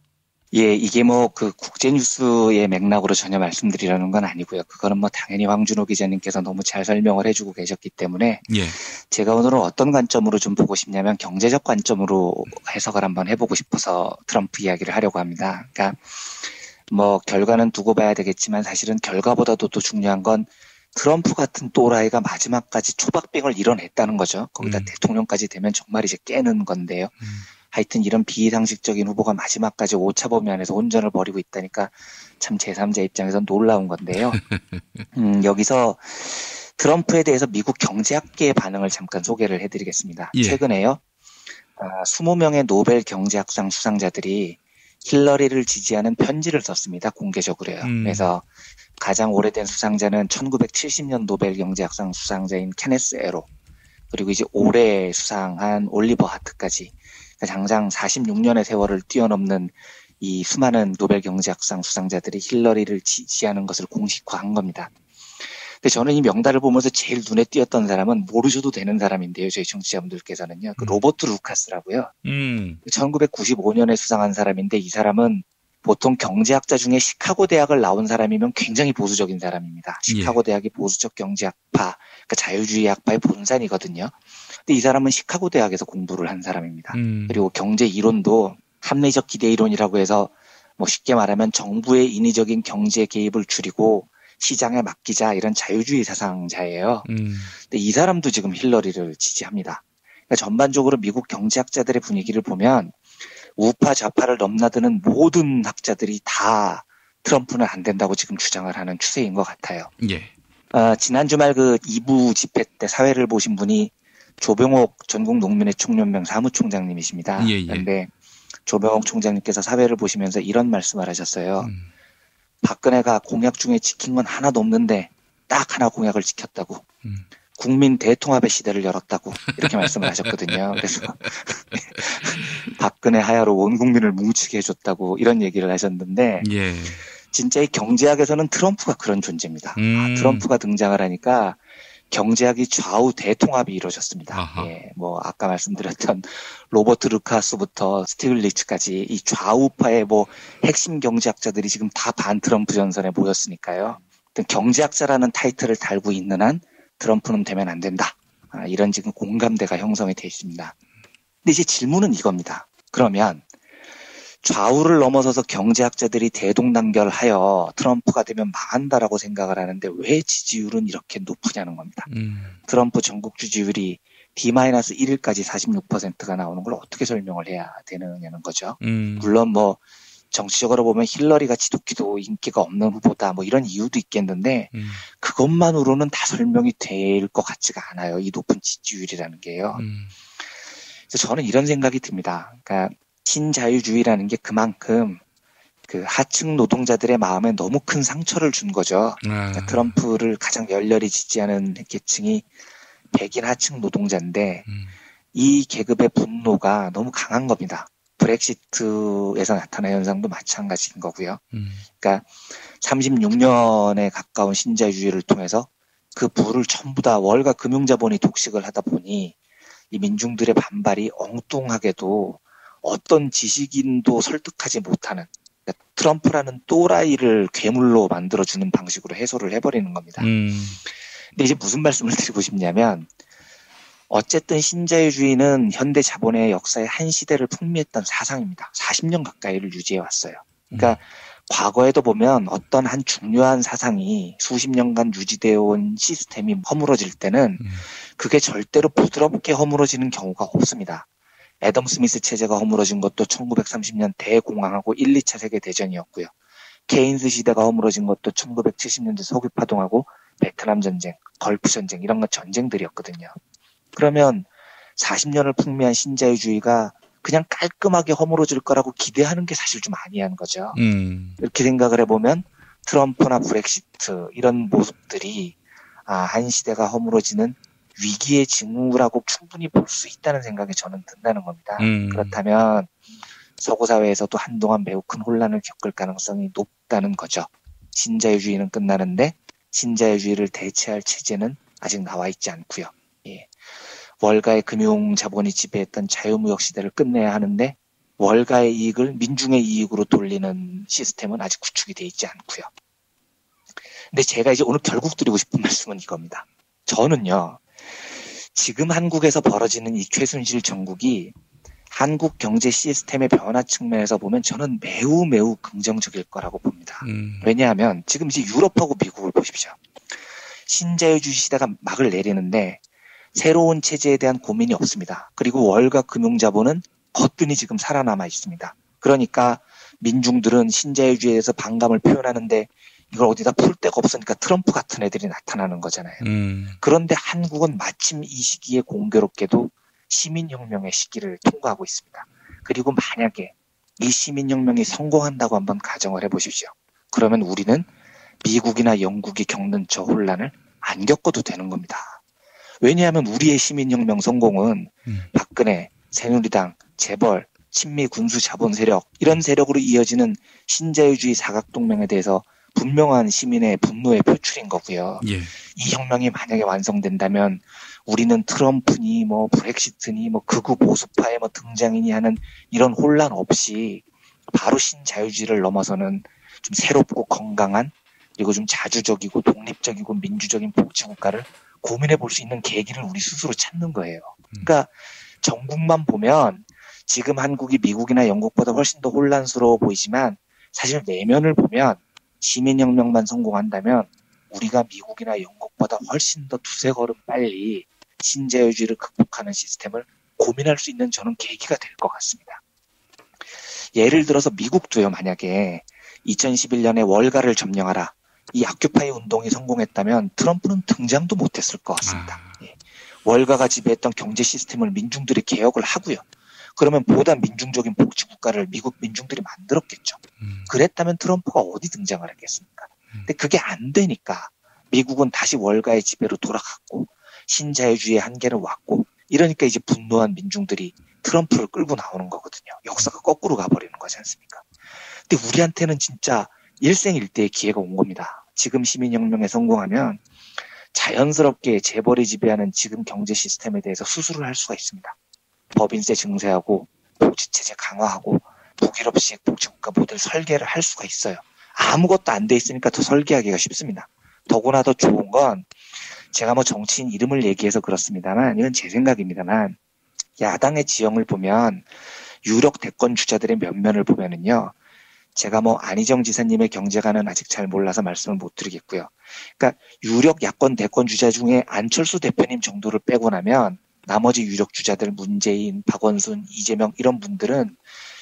S6: 예, 이게 뭐 국제뉴스의 맥락으로 전혀 말씀드리려는 건 아니고요. 그거는 뭐 당연히 황준호 기자님께서 너무 잘 설명을 해주고 계셨기 때문에
S1: 예.
S6: 제가 오늘은 어떤 관점으로 좀 보고 싶냐면 경제적 관점으로 해석을 한번 해보고 싶어서 트럼프 이야기를 하려고 합니다. 그러니까 뭐 결과는 두고 봐야 되겠지만 사실은 결과보다도 또 중요한 건 트럼프 같은 또라이가 마지막까지 초박빙을 이뤄냈다는 거죠. 거기다 대통령까지 되면 정말 이제 깨는 건데요. 하여튼 이런 비상식적인 후보가 마지막까지 오차범위 안에서 혼전을 벌이고 있다니까 참 제3자 입장에선 놀라운 건데요. 여기서 트럼프에 대해서 미국 경제학계의 반응을 잠깐 소개를 해드리겠습니다.
S1: 예.
S6: 최근에요. 20명의 노벨 경제학상 수상자들이 힐러리를 지지하는 편지를 썼습니다. 공개적으로요. 그래서 가장 오래된 수상자는 1970년 노벨 경제학상 수상자인 케네스 에로, 그리고 이제 올해 수상한 올리버 하트까지 장장 46년의 세월을 뛰어넘는 이 수많은 노벨 경제학상 수상자들이 힐러리를 지지하는 것을 공식화한 겁니다. 근데 저는 이 명단을 보면서 제일 눈에 띄었던 사람은 모르셔도 되는 사람인데요. 저희 청취자분들께서는요. 그 로버트 루카스라고요. 1995년에 수상한 사람인데 이 사람은 보통 경제학자 중에 시카고 대학을 나온 사람이면 굉장히 보수적인 사람입니다. 시카고 대학이 보수적 경제학파, 그러니까 자유주의 학파의 본산이거든요. 근데 이 사람은 시카고 대학에서 공부를 한 사람입니다. 그리고 경제 이론도 합리적 기대 이론이라고 해서 뭐 쉽게 말하면 정부의 인위적인 경제 개입을 줄이고 시장에 맡기자 이런 자유주의 사상자예요. 근데 이 사람도 지금 힐러리를 지지합니다. 그러니까 전반적으로 미국 경제학자들의 분위기를 보면 우파 좌파를 넘나드는 모든 학자들이 다 트럼프는 안 된다고 지금 주장을 하는 추세인 것 같아요.
S1: 예.
S6: 지난 주말 그 2부 집회 때 사회를 보신 분이 조병옥 전국농민의 총연맹 사무총장님이십니다. 그런데 조병옥 총장님께서 사회를 보시면서 이런 말씀을 하셨어요. 박근혜가 공약 중에 지킨 건 하나도 없는데 딱 하나 공약을 지켰다고. 국민 대통합의 시대를 열었다고 이렇게 말씀을 하셨거든요. 그래서 박근혜 하야로 온 국민을 뭉치게 해줬다고 이런 얘기를 하셨는데 진짜 이 경제학에서는 트럼프가 그런 존재입니다. 트럼프가 등장을 하니까 경제학이 좌우 대통합이 이루어졌습니다. 뭐 아까 말씀드렸던 로버트 루카스부터 스티글리츠까지 이 좌우파의 뭐 핵심 경제학자들이 지금 다 반 트럼프 전선에 모였으니까요. 경제학자라는 타이틀을 달고 있는 한 트럼프는 되면 안 된다. 이런 지금 공감대가 형성이 돼 있습니다. 근데 이제 질문은 이겁니다. 그러면 좌우를 넘어서서 경제학자들이 대동단결하여 트럼프가 되면 망한다라고 생각을 하는데 왜 지지율은 이렇게 높으냐는 겁니다. 트럼프 전국 지지율이 D-1일까지 46%가 나오는 걸 어떻게 설명을 해야 되느냐는 거죠. 물론 뭐 정치적으로 보면 힐러리가 지독히도 인기가 없는 후보다 뭐 이런 이유도 있겠는데 그것만으로는 다 설명이 될 것 같지가 않아요. 이 높은 지지율이라는 게요. 그래서 저는 이런 생각이 듭니다. 그러니까 신자유주의라는 게 그만큼 그 하층 노동자들의 마음에 너무 큰 상처를 준 거죠. 그러니까 트럼프를 가장 열렬히 지지하는 계층이 백인 하층 노동자인데 이 계급의 분노가 너무 강한 겁니다. 브렉시트에서 나타난 현상도 마찬가지인 거고요. 그러니까 36년에 가까운 신자유주의를 통해서 그 부를 전부 다 월가 금융자본이 독식을 하다 보니 이 민중들의 반발이 엉뚱하게도 어떤 지식인도 설득하지 못하는, 그러니까 트럼프라는 또라이를 괴물로 만들어주는 방식으로 해소를 해버리는 겁니다. 근데 이제 무슨 말씀을 드리고 싶냐면 어쨌든 신자유주의는 현대 자본의 역사의 한 시대를 풍미했던 사상입니다. 40년 가까이를 유지해 왔어요. 그러니까 과거에도 보면 어떤 한 중요한 사상이 수십 년간 유지되어 온 시스템이 허물어질 때는 그게 절대로 부드럽게 허물어지는 경우가 없습니다. 애덤 스미스 체제가 허물어진 것도 1930년 대공황하고 1, 2차 세계대전이었고요. 케인스 시대가 허물어진 것도 1970년대 석유파동하고 베트남 전쟁, 걸프 전쟁 이런 건 전쟁들이었거든요. 그러면 40년을 풍미한 신자유주의가 그냥 깔끔하게 허물어질 거라고 기대하는 게 사실 좀 아니한 거죠. 이렇게 생각을 해보면 트럼프나 브렉시트 이런 모습들이 한 시대가 허물어지는 위기의 징후라고 충분히 볼 수 있다는 생각이 저는 든다는 겁니다. 그렇다면 서구 사회에서도 한동안 매우 큰 혼란을 겪을 가능성이 높다는 거죠. 신자유주의는 끝나는데 신자유주의를 대체할 체제는 아직 나와 있지 않고요. 월가의 금융 자본이 지배했던 자유무역 시대를 끝내야 하는데 월가의 이익을 민중의 이익으로 돌리는 시스템은 아직 구축이 돼 있지 않고요. 근데 제가 이제 오늘 결국 드리고 싶은 말씀은 이겁니다. 저는요, 지금 한국에서 벌어지는 이 최순실 정국이 한국 경제 시스템의 변화 측면에서 보면 저는 매우 매우 긍정적일 거라고 봅니다. 왜냐하면 지금 이제 유럽하고 미국을 보십시오. 신자유주의 시대가 막을 내리는데 새로운 체제에 대한 고민이 없습니다. 그리고 월가 금융자본은 거뜬히 지금 살아남아 있습니다. 그러니까 민중들은 신자유주의에 대해서 반감을 표현하는데 이걸 어디다 풀 데가 없으니까 트럼프 같은 애들이 나타나는 거잖아요. 그런데 한국은 마침 이 시기에 공교롭게도 시민혁명의 시기를 통과하고 있습니다. 그리고 만약에 이 시민혁명이 성공한다고 한번 가정을 해보십시오. 그러면 우리는 미국이나 영국이 겪는 저 혼란을 안 겪어도 되는 겁니다. 왜냐하면 우리의 시민혁명 성공은 박근혜, 새누리당, 재벌, 친미 군수 자본 세력 이런 세력으로 이어지는 신자유주의 사각동맹에 대해서 분명한 시민의 분노의 표출인 거고요. 예. 이 혁명이 만약에 완성된다면 우리는 트럼프니 뭐 브렉시트니 뭐 극우 보수파의 뭐 등장이니 하는 이런 혼란 없이 바로 신자유주의를 넘어서는 좀 새롭고 건강한 그리고 좀 자주적이고 독립적이고 민주적인 복지국가를 고민해 볼 수 있는 계기를 우리 스스로 찾는 거예요. 그러니까 전국만 보면 지금 한국이 미국이나 영국보다 훨씬 더 혼란스러워 보이지만 사실 내면을 보면 시민혁명만 성공한다면 우리가 미국이나 영국보다 훨씬 더 두세 걸음 빨리 신자유주의를 극복하는 시스템을 고민할 수 있는 저는 계기가 될 것 같습니다. 예를 들어서 미국도요. 만약에 2011년에 월가를 점령하라. 이 아큐파이 운동이 성공했다면 트럼프는 등장도 못했을 것 같습니다. 예. 월가가 지배했던 경제 시스템을 민중들이 개혁을 하고요. 그러면 보다 민중적인 복지국가를 미국 민중들이 만들었겠죠. 그랬다면 트럼프가 어디 등장을 했겠습니까? 근데 그게 안 되니까 미국은 다시 월가의 지배로 돌아갔고 신자유주의의 한계를 왔고 이러니까 이제 분노한 민중들이 트럼프를 끌고 나오는 거거든요. 역사가 거꾸로 가버리는 거지 않습니까? 근데 우리한테는 진짜 일생일대의 기회가 온 겁니다. 지금 시민혁명에 성공하면 자연스럽게 재벌이 지배하는 지금 경제 시스템에 대해서 수술을 할 수가 있습니다. 법인세 증세하고 복지체제 강화하고 북유럽식 복지국가 모델 설계를 할 수가 있어요. 아무것도 안 돼 있으니까 더 설계하기가 쉽습니다. 더구나 더 좋은 건 제가 뭐 정치인 이름을 얘기해서 그렇습니다만 이건 제 생각입니다만 야당의 지형을 보면 유력 대권 주자들의 면면을 보면은요. 제가 뭐 안희정 지사님의 경제관은 아직 잘 몰라서 말씀을 못 드리겠고요. 그러니까 유력 야권 대권 주자 중에 안철수 대표님 정도를 빼고 나면 나머지 유력 주자들 문재인, 박원순, 이재명 이런 분들은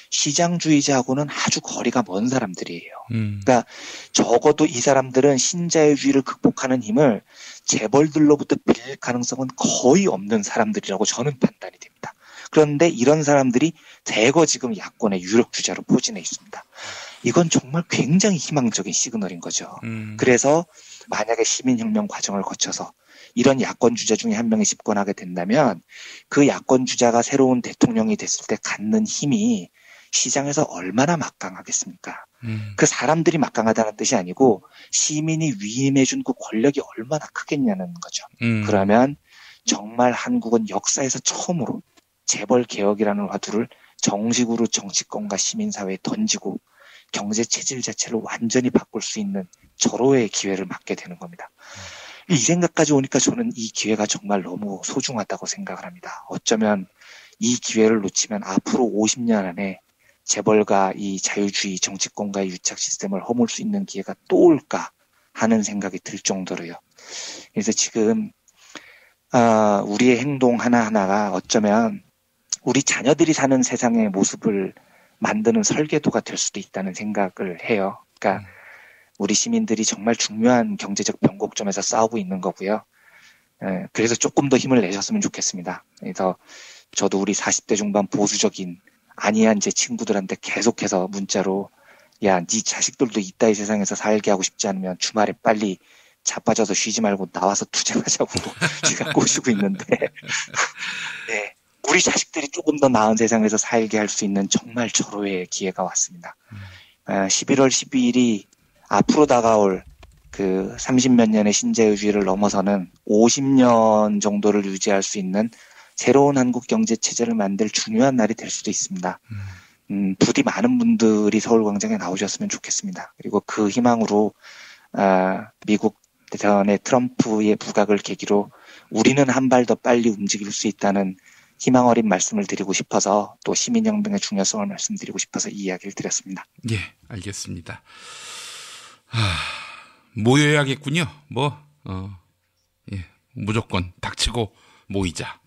S6: 시장주의자하고는 아주 거리가 먼 사람들이에요. 그러니까 적어도 이 사람들은 신자유주의를 극복하는 힘을 재벌들로부터 빌릴 가능성은 거의 없는 사람들이라고 저는 판단이 됩니다. 그런데 이런 사람들이 대거 지금 야권의 유력 주자로 포진해 있습니다. 이건 정말 굉장히 희망적인 시그널인 거죠. 그래서 만약에 시민혁명 과정을 거쳐서 이런 야권 주자 중에 한 명이 집권하게 된다면 그 야권 주자가 새로운 대통령이 됐을 때 갖는 힘이 시장에서 얼마나 막강하겠습니까? 그 사람들이 막강하다는 뜻이 아니고 시민이 위임해준 그 권력이 얼마나 크겠냐는 거죠. 그러면 정말 한국은 역사에서 처음으로 재벌 개혁이라는 화두를 정식으로 정치권과 시민사회에 던지고 경제 체질 자체를 완전히 바꿀 수 있는 절호의 기회를 맞게 되는 겁니다. 이 생각까지 오니까 저는 이 기회가 정말 너무 소중하다고 생각을 합니다. 어쩌면 이 기회를 놓치면 앞으로 50년 안에 재벌과 이 자유주의 정치권과의 유착 시스템을 허물 수 있는 기회가 또 올까 하는 생각이 들 정도로요. 그래서 지금 우리의 행동 하나하나가 어쩌면 우리 자녀들이 사는 세상의 모습을 만드는 설계도가 될 수도 있다는 생각을 해요. 그러니까 우리 시민들이 정말 중요한 경제적 변곡점에서 싸우고 있는 거고요. 그래서 조금 더 힘을 내셨으면 좋겠습니다. 그래서 저도 우리 40대 중반 보수적인 아니한 제 친구들한테 계속해서 문자로 야, 네 자식들도 이따위 세상에서 살게 하고 싶지 않으면 주말에 빨리 자빠져서 쉬지 말고 나와서 투쟁하자고 제가 꼬시고 있는데 네, 우리 자식들이 조금 더 나은 세상에서 살게 할 수 있는 정말 절호의 기회가 왔습니다. 11월 12일이 앞으로 다가올 그 30몇 년의 신자유주의를 넘어서는 50년 정도를 유지할 수 있는 새로운 한국 경제 체제를 만들 중요한 날이 될 수도 있습니다. 부디 많은 분들이 서울광장에 나오셨으면 좋겠습니다. 그리고 그 희망으로 미국 대선의 트럼프의 부각을 계기로 우리는 한 발 더 빨리 움직일 수 있다는 희망 어린 말씀을 드리고 싶어서 또 시민혁명의 중요성을 말씀드리고 싶어서 이 이야기를 드렸습니다.
S1: 예, 알겠습니다. 모여야겠군요. 예, 무조건 닥치고 모이자.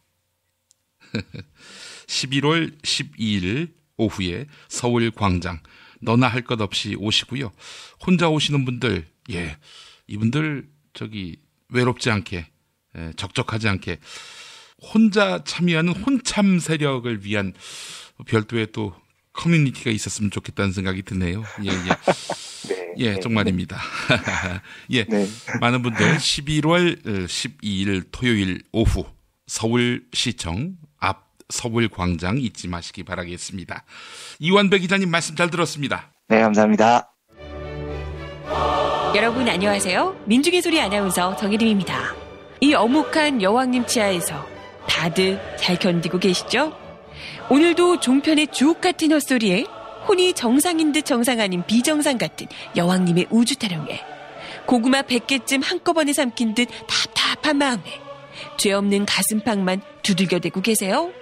S1: 11월 12일 오후에 서울 광장 너나 할 것 없이 오시고요. 혼자 오시는 분들, 예, 이분들 외롭지 않게, 적적하지 않게 혼자 참여하는 혼참 세력을 위한 별도의 또 커뮤니티가 있었으면 좋겠다는 생각이 드네요. 예, 예. 예, 정말입니다. 예. 네. 많은 분들 11월 12일 토요일 오후 서울시청 앞 서울광장 잊지 마시기 바라겠습니다. 이완배 기자님 말씀 잘 들었습니다.
S6: 네, 감사합니다.
S2: 여러분 안녕하세요. 민중의 소리 아나운서 정혜림입니다. 이 어묵한 여왕님 치하에서 다들 잘 견디고 계시죠? 오늘도 종편의 주옥 같은 헛소리에 혼이 정상인 듯 정상 아닌 비정상 같은 여왕님의 우주타령에 고구마 100개쯤 한꺼번에 삼킨 듯 답답한 마음에 죄 없는 가슴팍만 두들겨대고 계세요.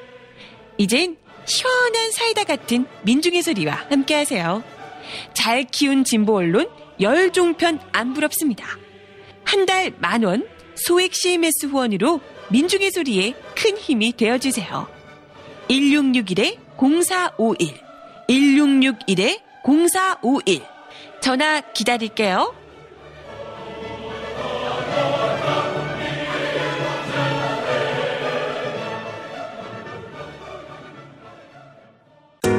S2: 이젠 시원한 사이다 같은 민중의 소리와 함께하세요. 잘 키운 진보 언론 열종편 안 부럽습니다. 한 달 10,000원 소액 CMS 후원으로 민중의 소리에 큰 힘이 되어주세요. 1661-0451 1661-0451 전화 기다릴게요.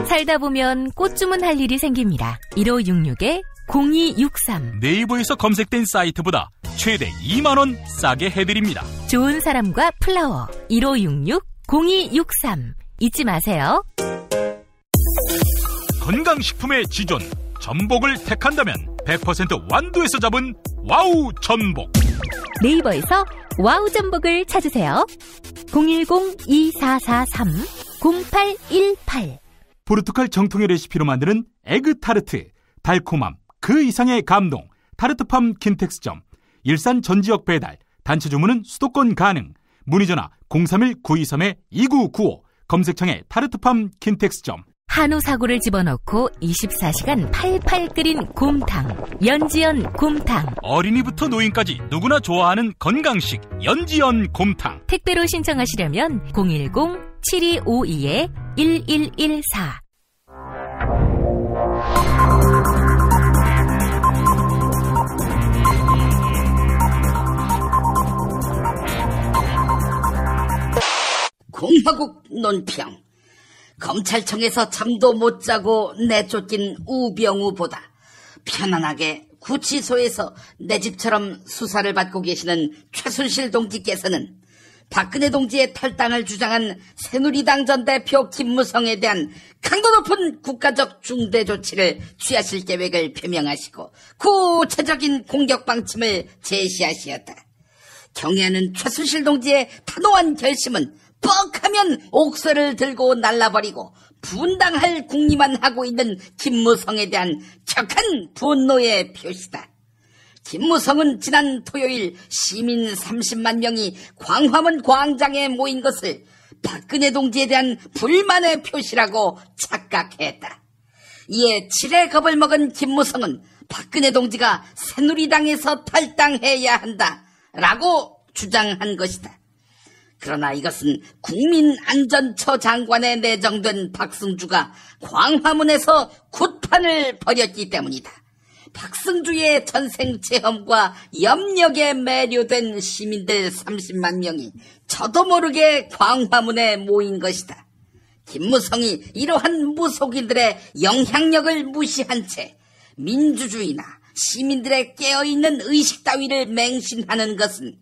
S10: 살다 보면 꽃 주문할 일이 생깁니다. 1566-0263
S7: 네이버에서 검색된 사이트보다 최대 2만원 싸게 해드립니다.
S10: 좋은 사람과 플라워 1566-0263 잊지 마세요.
S7: 건강식품의 지존 전복을 택한다면 100% 완도에서 잡은 와우 전복.
S10: 네이버에서 와우 전복을 찾으세요. 010-2443-0818
S7: 포르투갈 정통의 레시피로 만드는 에그 타르트, 달콤함 그 이상의 감동, 타르트팜 킨텍스점, 일산 전 지역 배달, 단체 주문은 수도권 가능. 문의 전화 031-923-2995 검색창에 타르트팜 킨텍스점.
S10: 한우 사고를 집어넣고 24시간 팔팔 끓인 곰탕, 연지연 곰탕.
S7: 어린이부터 노인까지 누구나 좋아하는 건강식 연지연 곰탕.
S10: 택배로 신청하시려면 010-7252-1114
S14: 공화국 논평. 검찰청에서 잠도 못 자고 내쫓긴 우병우보다 편안하게 구치소에서 내 집처럼 수사를 받고 계시는 최순실 동지께서는 박근혜 동지의 탈당을 주장한 새누리당 전 대표 김무성에 대한 강도 높은 국가적 중대 조치를 취하실 계획을 표명하시고 구체적인 공격 방침을 제시하시었다. 경애하는 최순실 동지의 단호한 결심은 뻑하면 옥쇠를 들고 날라버리고 분당할 궁리만 하고 있는 김무성에 대한 격한 분노의 표시다. 김무성은 지난 토요일 시민 30만 명이 광화문 광장에 모인 것을 박근혜 동지에 대한 불만의 표시라고 착각했다. 이에 칠의 겁을 먹은 김무성은 박근혜 동지가 새누리당에서 탈당해야 한다라고 주장한 것이다. 그러나 이것은 국민안전처 장관에 내정된 박승주가 광화문에서 굿판을 벌였기 때문이다. 박승주의 전생체험과 염력에 매료된 시민들 30만 명이 저도 모르게 광화문에 모인 것이다. 김무성이 이러한 무속인들의 영향력을 무시한 채 민주주의나 시민들의 깨어있는 의식 따위를 맹신하는 것은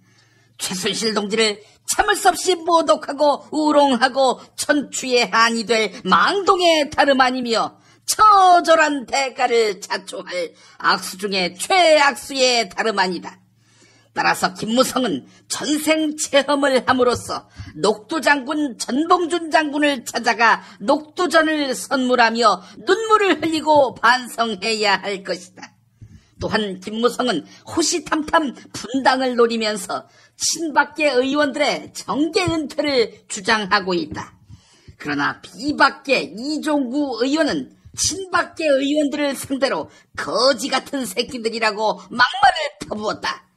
S14: 최순실 동지를 참을 수 없이 모독하고 우롱하고 천추의 한이 될 망동의 다름 아니며 처절한 대가를 자초할 악수 중에 최악수의 다름 아니다. 따라서 김무성은 전생 체험을 함으로써 녹두장군 전봉준 장군을 찾아가 녹두전을 선물하며 눈물을 흘리고 반성해야 할 것이다. 또한 김무성은 호시탐탐 분당을 노리면서 친박계 의원들의 정계 은퇴를 주장하고 있다. 그러나 비박계 이종구 의원은 친박계 의원들을 상대로 거지 같은 새끼들이라고 막말을 퍼부었다.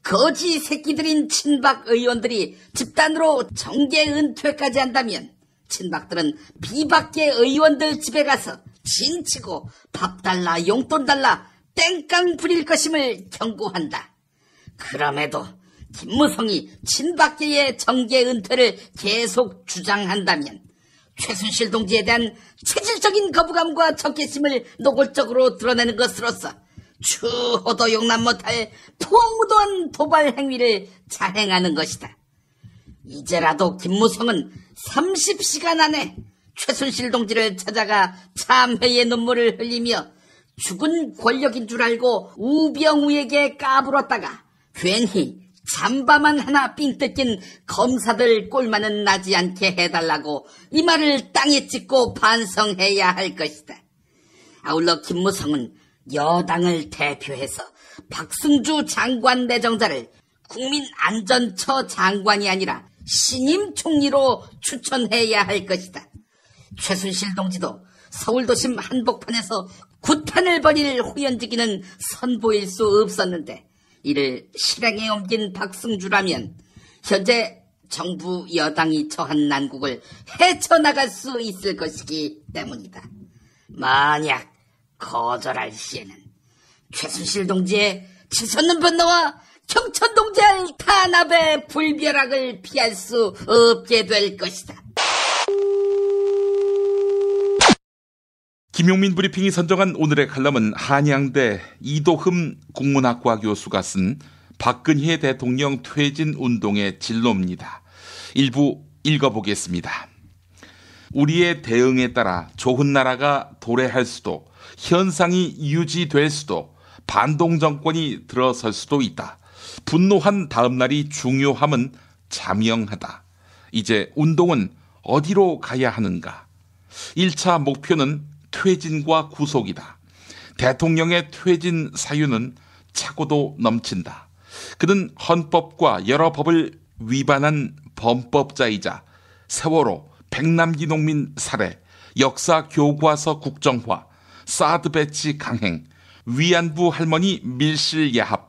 S14: 거지 새끼들인 친박 의원들이 집단으로 정계 은퇴까지 한다면 친박들은 비박계 의원들 집에 가서 진치고 밥 달라 용돈 달라 땡깡 부릴 것임을 경고한다. 그럼에도 김무성이 친박계의 정계 은퇴를 계속 주장한다면 최순실 동지에 대한 체질적인 거부감과 적개심을 노골적으로 드러내는 것으로서 추호도 용납 못할 포무도한 도발 행위를 자행하는 것이다. 이제라도 김무성은 30시간 안에 최순실 동지를 찾아가 참회의 눈물을 흘리며 죽은 권력인 줄 알고 우병우에게 까불었다가 괜히 잠바만 하나 삥 뜯긴 검사들 꼴만은 나지 않게 해달라고 이 말을 땅에 찍고 반성해야 할 것이다. 아울러 김무성은 여당을 대표해서 박승주 장관 내정자를 국민안전처 장관이 아니라 신임 총리로 추천해야 할 것이다. 최순실 동지도 서울도심 한복판에서 구탄을 벌일 후연지기는 선보일 수 없었는데 이를 실행에 옮긴 박승주라면 현재 정부 여당이 처한 난국을 헤쳐나갈 수 있을 것이기 때문이다. 만약 거절할 시에는 최순실 동지의 치솟는 분노와 경천 동지의 탄압의 불벼락을 피할 수 없게 될 것이다.
S1: 김용민 브리핑이 선정한 오늘의 칼럼은 한양대 이도흠 국문학과 교수가 쓴 박근혜 대통령 퇴진 운동의 진로입니다. 일부 읽어보겠습니다. 우리의 대응에 따라 좋은 나라가 도래할 수도, 현상이 유지될 수도, 반동 정권이 들어설 수도 있다. 분노한 다음 날이 중요함은 자명하다. 이제 운동은 어디로 가야 하는가? 1차 목표는 퇴진과 구속이다. 대통령의 퇴진 사유는 차고도 넘친다. 그는 헌법과 여러 법을 위반한 범법자이자 세월호, 백남기 농민 살해, 역사 교과서 국정화, 사드 배치 강행, 위안부 할머니 밀실 야합,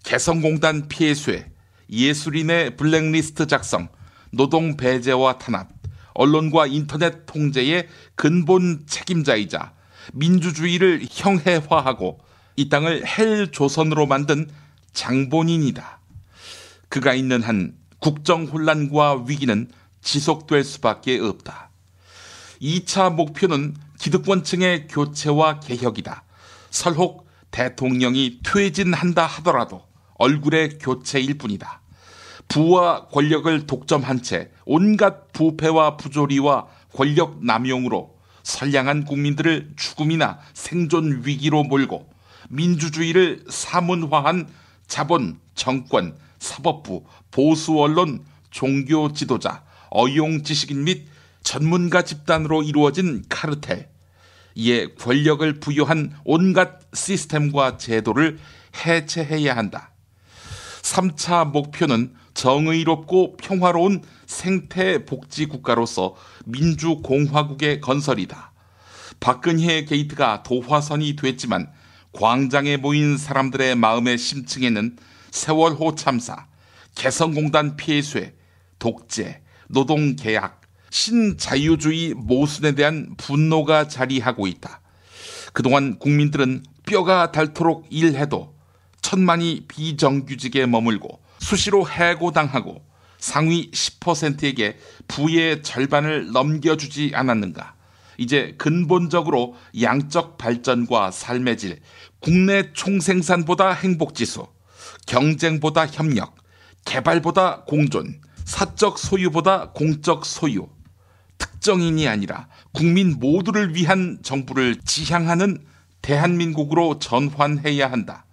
S1: 개성공단 피해수혜, 예술인의 블랙리스트 작성, 노동 배제와 탄압, 언론과 인터넷 통제의 근본 책임자이자 민주주의를 형해화하고 이 땅을 헬조선으로 만든 장본인이다. 그가 있는 한 국정 혼란과 위기는 지속될 수밖에 없다. 2차 목표는 기득권층의 교체와 개혁이다. 설혹 대통령이 퇴진한다 하더라도 얼굴의 교체일 뿐이다. 부와 권력을 독점한 채 온갖 부패와 부조리와 권력 남용으로 선량한 국민들을 죽음이나 생존 위기로 몰고 민주주의를 사문화한 자본, 정권, 사법부, 보수 언론, 종교 지도자, 어용 지식인 및 전문가 집단으로 이루어진 카르텔, 이에 권력을 부여한 온갖 시스템과 제도를 해체해야 한다. 3차 목표는 정의롭고 평화로운 생태복지국가로서 민주공화국의 건설이다. 박근혜 게이트가 도화선이 됐지만 광장에 모인 사람들의 마음의 심층에는 세월호 참사, 개성공단 피해수혜, 독재, 노동계약, 신자유주의 모순에 대한 분노가 자리하고 있다. 그동안 국민들은 뼈가 닳도록 일해도 천만이 비정규직에 머물고 수시로 해고당하고 상위 10%에게 부의 절반을 넘겨주지 않았는가. 이제 근본적으로 양적 발전과 삶의 질, 국내 총생산보다 행복지수, 경쟁보다 협력, 개발보다 공존, 사적 소유보다 공적 소유, 특정인이 아니라 국민 모두를 위한 정부를 지향하는 대한민국으로 전환해야 한다.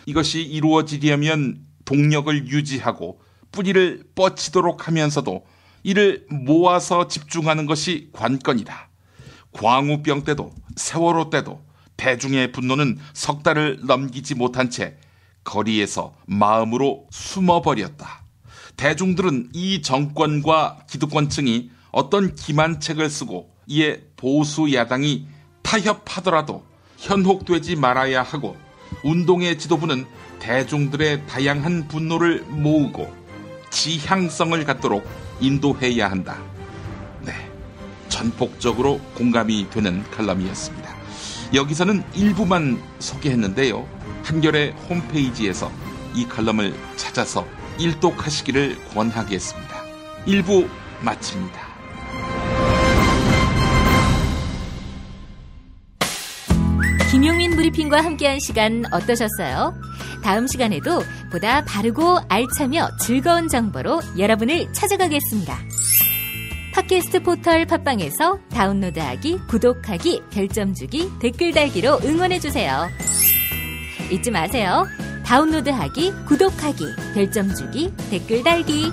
S1: 이것이 이루어지려면 동력을 유지하고 뿌리를 뻗치도록 하면서도 이를 모아서 집중하는 것이 관건이다. 광우병 때도 세월호 때도 대중의 분노는 석 달을 넘기지 못한 채 거리에서 마음으로 숨어버렸다. 대중들은 이 정권과 기득권층이 어떤 기만책을 쓰고 이에 보수 야당이 타협하더라도 현혹되지 말아야 하고, 운동의 지도부는 대중들의 다양한 분노를 모으고 지향성을 갖도록 인도해야 한다. 네, 전폭적으로 공감이 되는 칼럼이었습니다. 여기서는 일부만 소개했는데요. 한겨레 홈페이지에서 이 칼럼을 찾아서 일독하시기를 권하겠습니다. 1부 마칩니다.
S10: 브리핑과 함께한 시간 어떠셨어요? 다음 시간에도 보다 바르고 알차며 즐거운 정보로 여러분을 찾아가겠습니다. 팟캐스트 포털 팟빵에서 다운로드하기, 구독하기, 별점 주기, 댓글 달기로 응원해주세요. 잊지 마세요. 다운로드하기, 구독하기, 별점 주기, 댓글 달기.